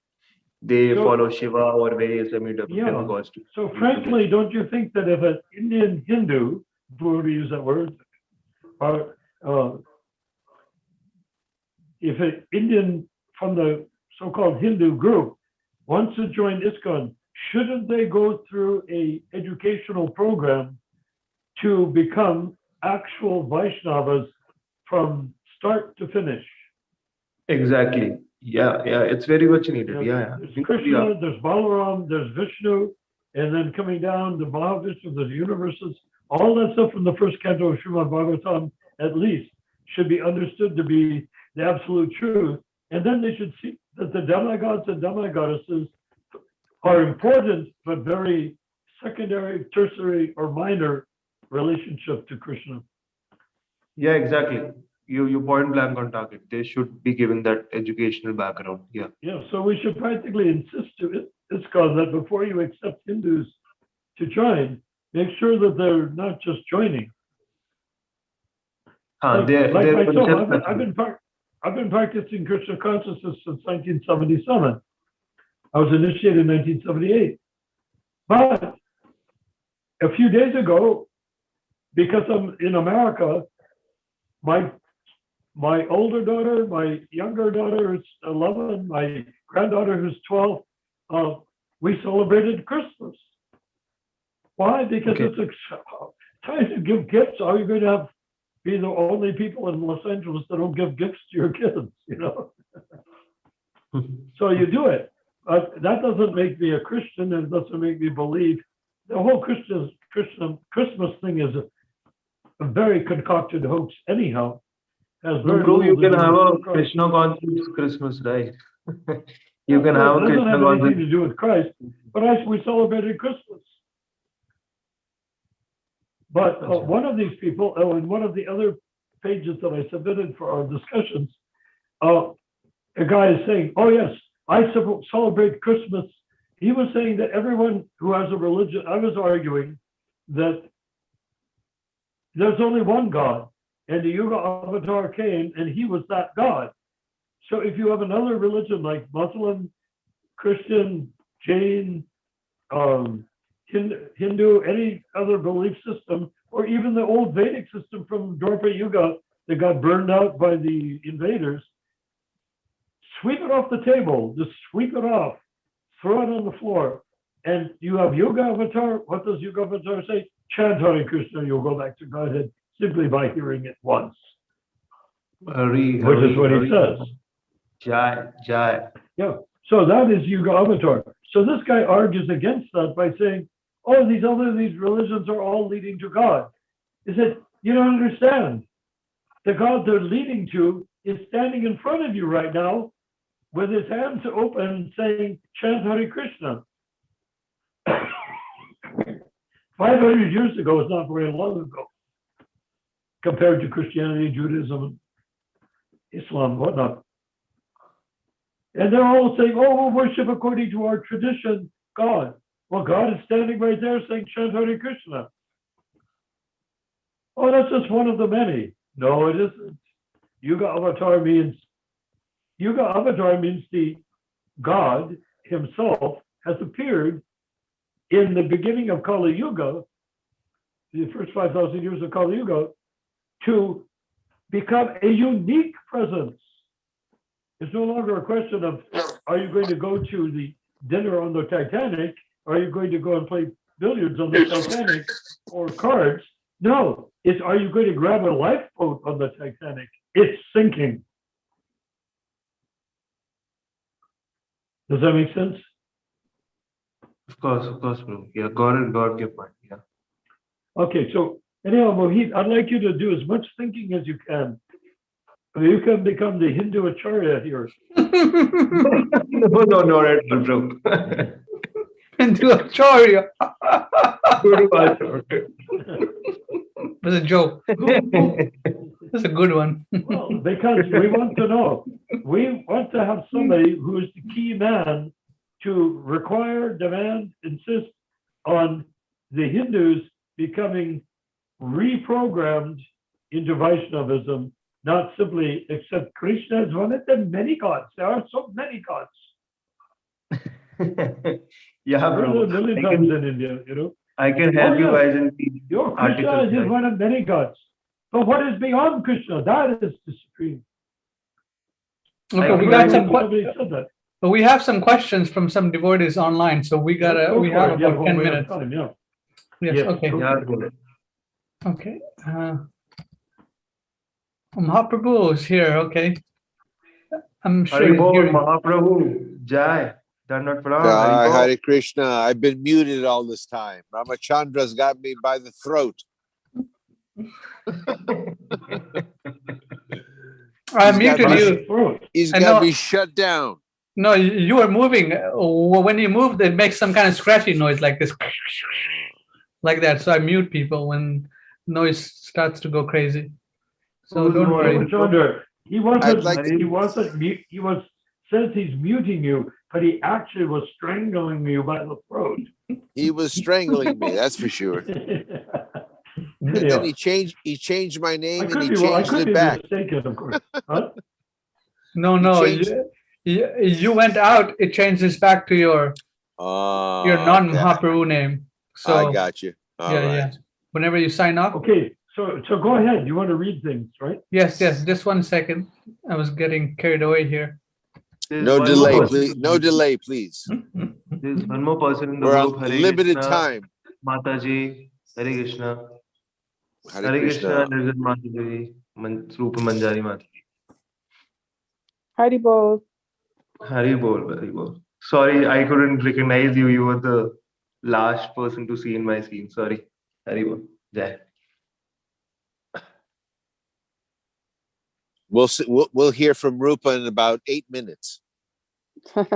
they So- follow Shiva or various Yeah. demigods. So frankly, don't you think that if an Indian Hindu, if we were to use that word, or if an Indian from the so-called Hindu group wants to join Iskcon, shouldn't they go through a educational program to become actual Vaishnavas from start to finish? Exactly. Yeah, yeah. It's very much needed. You know, Yeah, there's yeah. Krishna, there's Balaram, there's Vishnu, and then coming down the Mahavishnu, the universes, all that stuff from the first canto of Srimad Bhagavatam, at least, should be understood to be the absolute truth. And then they should see that the demigods and demigoddesses are important, but very secondary, tertiary, or minor relationship to Krishna. Yeah, exactly. You point blank on target. They should be given that educational background. Yeah. Yeah, so we should practically insist to Iskcon that before you accept Hindus to join, make sure that they're not just joining. Like myself, I've been practicing Krishna consciousness since 1977. I was initiated in 1978. But a few days ago, because I'm in America, my older daughter, my younger daughter who's 11, my granddaughter who's 12, we celebrated Christmas. Why? Because it's a time to give gifts. Are you going to be the only people in Los Angeles that don't give gifts to your kids, you know? So you do it. That doesn't make me a Christian, and it doesn't make me believe. The whole Christmas thing is a very concocted hoax anyhow. Bro, you can have a Krishna conscious Christmas, right? You can have a Krishna conscious. It doesn't have anything to do with Christ, but we celebrated Christmas. But one of these people, in one of the other pages that I submitted for our discussions, a guy is saying, oh yes, I celebrate Christmas. He was saying that everyone who has a religion, I was arguing that there's only one God. and the Yuga avatar came, and he was that God. So if you have another religion like Muslim, Christian, Jain, Hindu, any other belief system, or even the old Vedic system from Dwapara Yuga that got burned out by the invaders, sweep it off the table, just sweep it off, throw it on the floor, and you have Yoga Avatar. What does Yoga Avatar say? Chant Hare Krishna, you'll go back to Godhead simply by hearing it once. Which is what he says. Jai, Jai. Yeah, so that is Yuga Avatar. So this guy argues against that by saying, oh, these religions are all leading to God. He said, you don't understand. The God they're leading to is standing in front of you right now with his hands open saying, chant Hare Krishna. 500 years ago is not very long ago compared to Christianity, Judaism, Islam, whatnot. And they're all saying, oh, we'll worship according to our tradition, God. Well, God is standing right there saying, chant Hare Krishna. Oh, that's just one of the many. No, it isn't. Yuga Avatar means the God himself has appeared in the beginning of Kali Yuga, the first 5,000 years of Kali Yuga, to become a unique presence. It's no longer a question of, are you going to go to the dinner on the Titanic? Or are you going to go and play billiards on the Titanic or cards? No, it's, are you going to grab a lifeboat on the Titanic? It's sinking. Does that make sense? Of course, bro. Yeah, got your point. Yeah. Okay, so anyhow, Mohit, I'd like you to do as much thinking as you can. You can become the Hindu Acharya here. no, bro. Hindu Acharya. Guru Acharya. That's a joke. That's a good one. Well, because we want to know. We want to have somebody who is the key man to require, demand, insist on the Hindus becoming reprogrammed into Vaishnavism, not simply accept Krishna as one of the many gods. There are so many gods. Yeah, bro. A million times in India, you know. I can help you guys in the your Krishna is just one of many gods. But what is beyond Krishna? That is the supreme. Okay, we have some questions from some devotees online, so we have about 10 minutes. Time, yeah. Yes, okay. Okay. Mahaprabhu is here, okay. I'm sure Haribol, Mahaprabhu, Jai. Jai, Hare Krishna. I've been muted all this time. Ramachandra's got me by the throat. I muted you. He's got me shut down. No, you were moving. When you move, it makes some kind of scratchy noise like this. Like that. So I mute people when noise starts to go crazy. So don't worry. He says he's muting you, but he actually was strangling you by the throat. He was strangling me, that's for sure. And then he changed my name and he changed it back. Mistaken, of course. Huh? No. You went out, it changes back to your non-Mahaprabhu name. So I got you. All right. Yeah. Whenever you sign off. Okay, so go ahead. You want to read things, right? Yes. Just 1 second. I was getting carried away here. No delay, please. No delay, please. There's one more person in the We're group. on limited time. Mataji, Hare Krishna. Hare Krishna. Mataji, Rupa Manjari Mataji. Haribol. Haribol. Sorry, I couldn't recognize you. You were the last person to see in my scene. Sorry. Haribol. Jai. We'll hear from Rupa in about 8 minutes. Okay.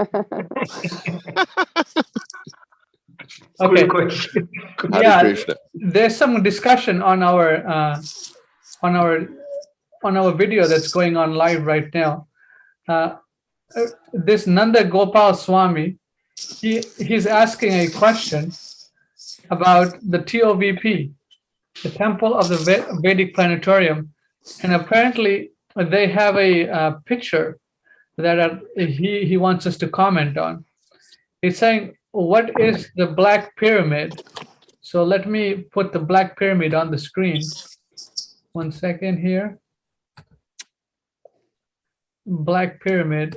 Hare Krishna. There's some discussion on our video that's going on live right now. This Nanda Gopal Swami, he's asking a question about the TOVP, the Temple of the Vedic Planetarium, And apparently they have a picture that he wants us to comment on. It's saying, what is the Black Pyramid? So let me put the Black Pyramid on the screen. 1 second here. Black Pyramid.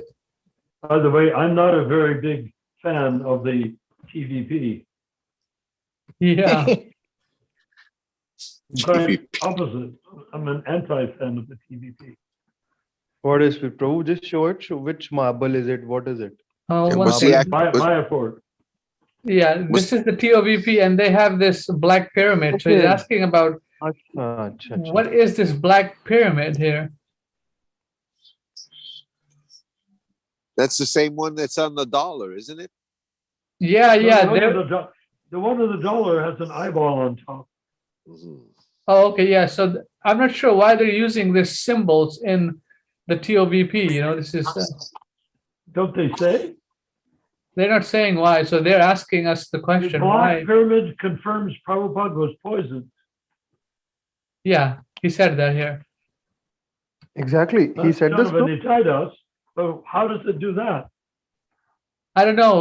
By the way, I'm not a very big fan of the TVP. Yeah. I'm quite opposite. I'm an anti-fan of the TVP. What is it, Prabhu? Just show it. Show which marble is it? What is it? And One what's the second. Mayapur. Yeah, What's- this is the TOVP, and they have this Black Pyramid. So he's Okay. asking about Acha, acha, acha. what is this Black Pyramid here? That's the same one that's on the dollar, isn't it? Yeah, yeah. The one of the dollar has an eyeball on top. Mhm. Oh, okay, yeah. So I'm not sure why they're using these symbols in the TOVP. You know, this is Don't they say? they're not saying why. So they're asking us the The question Black why. Pyramid confirms Prabhupada was poisoned. Yeah, he said that here. Exactly. He That's said kind this. of an Prabhu? Itidas, but how does it do that? I don't know.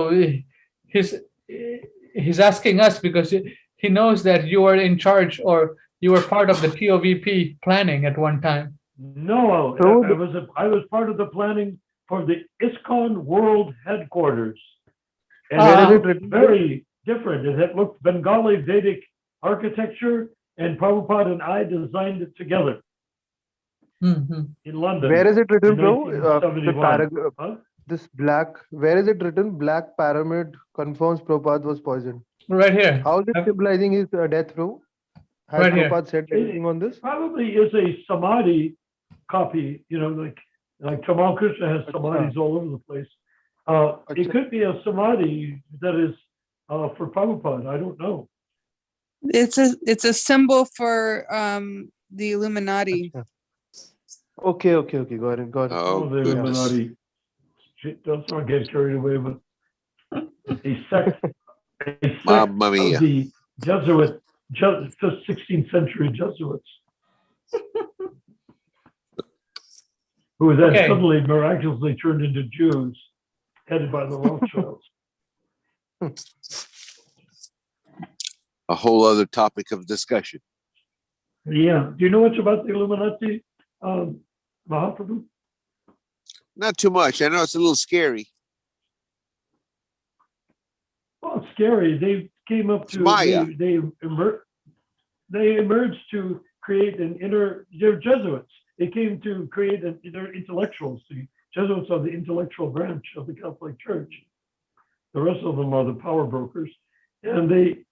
He's asking us because he knows that you were in charge or you were part of the TOVP planning at one time. No, So I was part of the planning for the Iskcon World Headquarters. And Ah. it Where is it looked written? very different. It looked Bengali Vedic architecture, and Prabhupada and I designed it together Mhm. in London. Where is it written, in Prabhu? The 1971. paragraph. Huh? This black. Where is it written? Black pyramid confirms Prabhupada was poisoned. Right here. How is it symbolizing his death, Prabhu? Has Right here. Prabhupada said anything on this? Probably is a samadhi copy, like Tamal Krishna has samadhis all over the place. It could be a samadhi that is for Prabhupada. I don't know. It's a symbol for the Illuminati. Okay. Got it. Oh, the goodness. Illuminati. Let's not get carried away with a sect Mamma mia. of the Jesuit, just 16th century Jesuits, who then Okay. suddenly miraculously turned into Jews, headed by the Rothschilds. A whole other topic of discussion. Yeah. Do you know much about the Illuminati, Mahaprabhu? Not too much. I know it's a little scary. Well, it's scary. They came up to Maya. they emerged to create an they're Jesuits. They came to create they're intellectuals. The Jesuits are the intellectual branch of the Catholic Church. The rest of them are the power brokers. And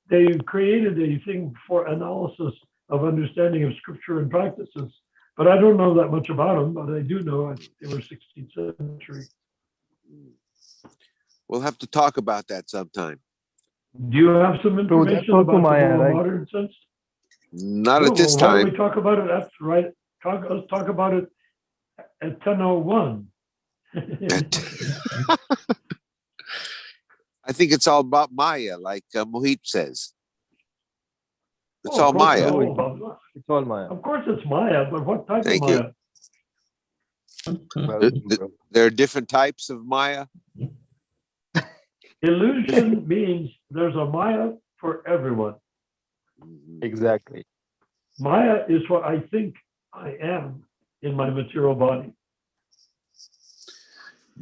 they created a thing for analysis of understanding of scripture and practices. But I don't know that much about them, but I do know I think they were 16th century. We'll have to talk about that sometime. Do you have some information also about the Maya, more right? modern sense? Not at this Why don't we time. talk about it? That's right. Let's talk about it at 10:01. I think it's all about Maya, like Mohit says. It's Oh, all of course Maya. it's all about- It's all Maya. Of course it's Maya, but what type Thank of you. Maya? Well, There are different types of Maya. Illusion means there's a Maya for everyone. exactly. Maya is what I think I am in my material body.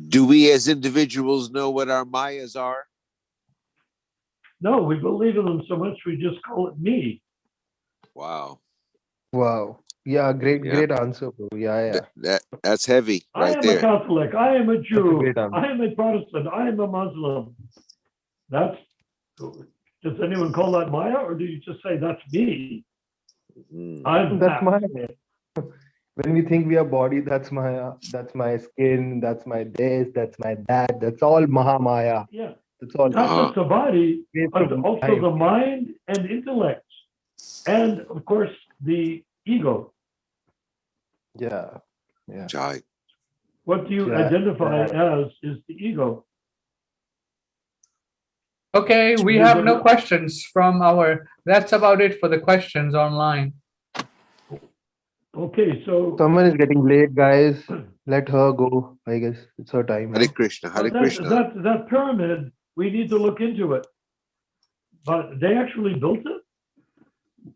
Do we as individuals know what our Mayas are? No, we believe in them so much we just call it me. Wow. Wow. Yeah, great Yeah. answer, bro. Yeah. That's heavy I right am a there. Catholic. I am a Jew. great answer. I am a Protestant. I am a Muslim. Does anyone call that Maya, or do you just say that's me? Mm. I'm That's that. Maya. When we think we are body, that's Maya. That's my skin. That's my this. That's my that. That's all Mahamaya. Yeah, That's all. not just the body, Waves but of also life. the mind and intellect, and of course the ego. Yeah. Jai. What do you Yeah, identify as is the ego. Okay, we have no questions from that's about it for the questions online. Okay, so Someone is getting late, guys. Let her go. I guess it's her time. Hare Huh? Krishna, Hare that, Krishna. that pyramid, we need to look into it. But they actually built it?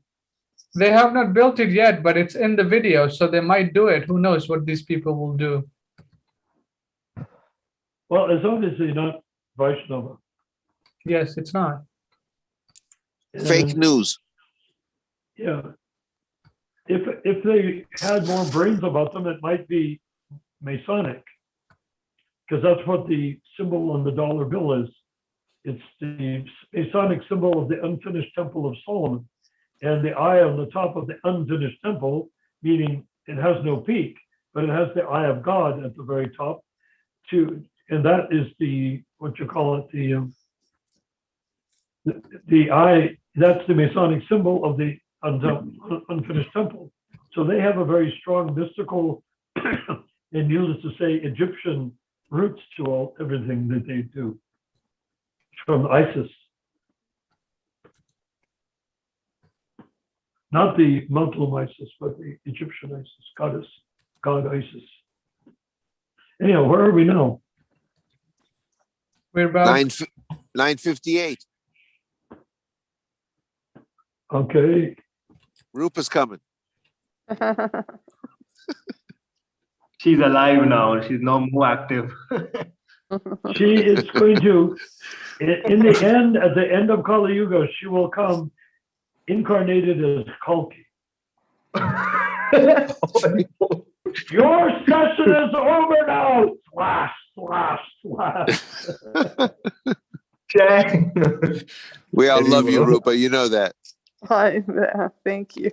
They have not built it yet, but it's in the video, so they might do it. Who knows what these people will do? Well, it's obviously not Vaishnava. Yes, it's not. Fake And, news. yeah. If they had more brains about them, it might be Masonic. Because that's what the symbol on the dollar bill is. It's the Masonic symbol of the unfinished temple of Solomon. And the eye on the top of the unfinished temple, meaning it has no peak, but it has the eye of God at the very top. And that is the, what you call it, the eye, that's the Masonic symbol of the unfinished temple. So they have a very strong mystical, and needless to say, Egyptian roots to everything that they do from Isis. Not the Muslim ISIS, but the Egyptian ISIS, God ISIS. Anyhow, where are we now? We're about 9:58. Okay. Rupa's coming. She's alive now. She's no more active. She is going to, in the end, at the end of Kali Yuga, she will come incarnated as Kalki. Your session is over now. Slash, slash, slash. We all Very love you, well. Rupa. You know that. Thank you.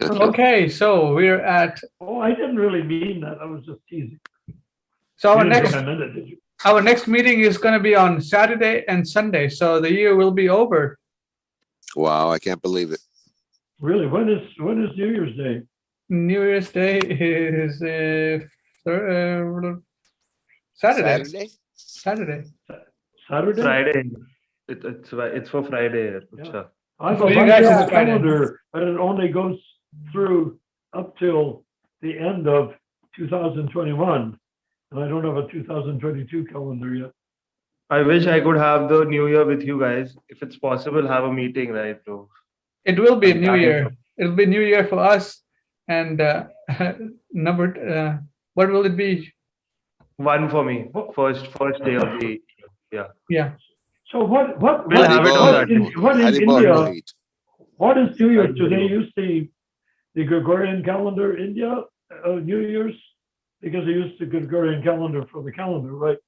okay. So we're at. Oh, I didn't really mean that. I was just teasing. So You our didn't next think I meant it, did you? our next meeting is going to be on Saturday and Sunday. So the year will be over. Wow, I can't believe it. Really? When is New Year's Day? New Year's Day is Saturday. Saturday? Saturday. Saturday? Friday. It's for Friday. Yeah. I have For a you guys, Vaishnava it's Friday. calendar, but it only goes through up till the end of 2021. And I don't have a 2022 calendar yet. I wish I could have the New Year with you guys. If it's possible, have a meeting, right, bro? It will be I'm New dying Year. It'll be New Year for us. And what will it be? One for me. First day of the Yeah. So what We'll have it on that day. what in Haribol India, Mohit. what is New Year's? Do Haribol. they use the Gregorian calendar India, New Year's? Because they use the Gregorian calendar for the calendar, right?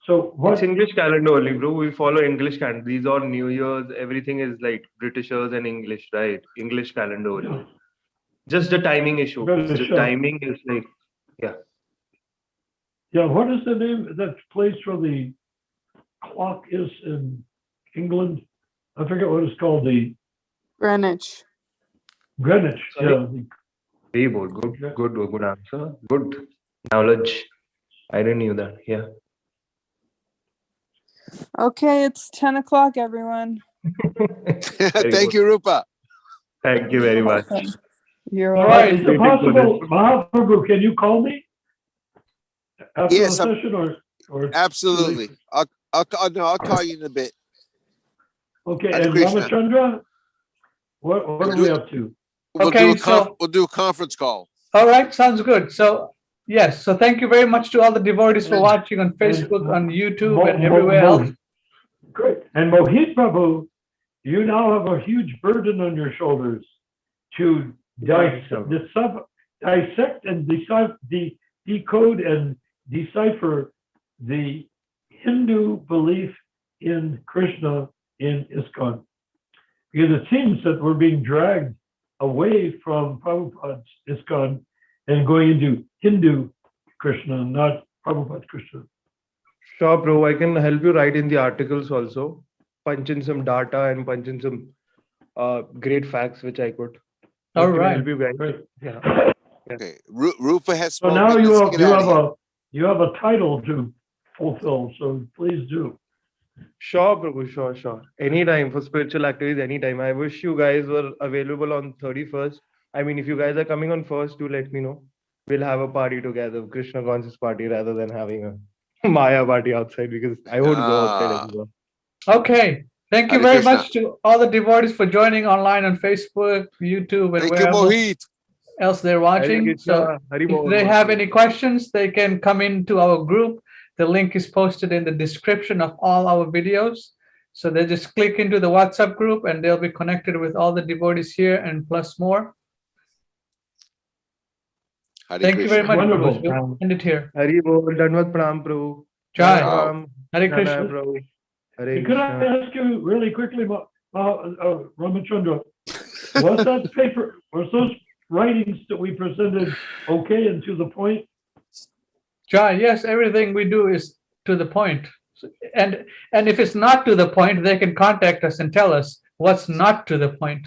So what? It's English calendar only, bro. We follow English calendar. These are New Year's. Everything is like Britishers and English, right? English calendar only. Yeah. Just the timing issue. British, The yeah. timing is like, Yeah, what is the name of that place where the clock is in England? I forget what it's called, the Greenwich. Greenwich. Sorry? Yeah, very good answer. Good knowledge. I didn't knew that. Yeah. Okay, it's 10 o'clock, everyone. Thank you, Rupa. Thank you very much. You're All welcome. right. Is it possible, Mahaprabhu, can you call me after Yes, the session or? Absolutely. I'll call you in a bit. Okay, Hare and Krishna. Ramachandra, what are we up to? Okay, We'll do a conference call. All right. Sounds good. So yes. So thank you very much to all the devotees for watching on Facebook, on YouTube, and everywhere else. Great. And Mohit Prabhu, you now have a huge burden on your shoulders to dissect and decode and decipher the Hindu belief in Krishna in Iskcon. Because it seems that we're being dragged away from Prabhupada's Iskcon and going into Hindu Krishna, not Prabhupada Krishna. Sure, bro. I can help you write in the articles also. Punch in some data and punch in some great facts which I could. All Can right. help you guys. Right. Yeah. Okay. Rupa has So spoken. now Let's get out of here. you have a title to fulfill, so please do. Sure, Prabhu. Sure. Anytime for spiritual activities, anytime. I wish you guys were available on 31st I mean, if you guys are coming on first, do let me know. We'll have a party together, Krishna conscious party, rather than having a Maya party outside, because I won't go outside Ah, anymore. Okay. Thank you Hare very Krishna. much to all the devotees for joining online on Facebook, YouTube, and Thank you, wherever Mohit. else they're Hare watching. So Krishna, Hari if Bol they once have again. any questions, they can come into our group. The link is posted in the description of all our videos. So they just click into the WhatsApp group and they'll be connected with all the devotees here and plus more. Hare Thank you very Krishna. much, Wonderful. Prabhu. We'll end it here. Hari Bol, Dandavat Pranam Prabhu. Jai. Pranam, Hare Jai Krishna. Prabhu. Hare Could I Krishna. ask you really quickly, Ramachandra, was that paper, was those writings that we presented okay and to the point? Jai, yes, everything we do is to the point. And if it's not to the point, they can contact us and tell us what's not to the point.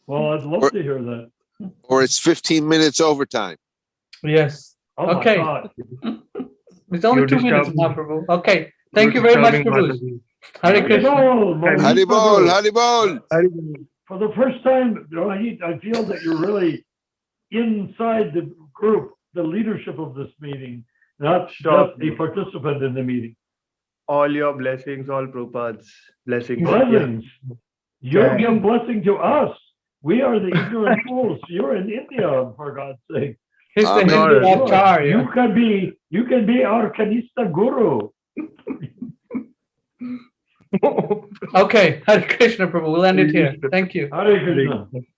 Well, I'd love to hear that. Or it's 15 minutes overtime. Yes. Oh my Okay. God. It's only You're 2 minutes, disturbing- Mahaprabhu. Okay. Thank you very much, disturbing Prabhu. Mataji. Hare Krishna. Hari Bol, Hari Bol. Hari Bol. For the first time, I feel that you're really inside the group, the leadership of this meeting, not Sure. just a participant in the meeting. All your blessings, all Prabhupada's blessings. Blessings. You Yeah. give blessing to us. We are the ignorant fools. You're in India, for God's sake. He's the Amen. Hindu Sure. Acharya. You can be our Kanista Guru. Okay. Hare Krishna, Prabhu. We'll end it here. Thank you. Hare Krishna.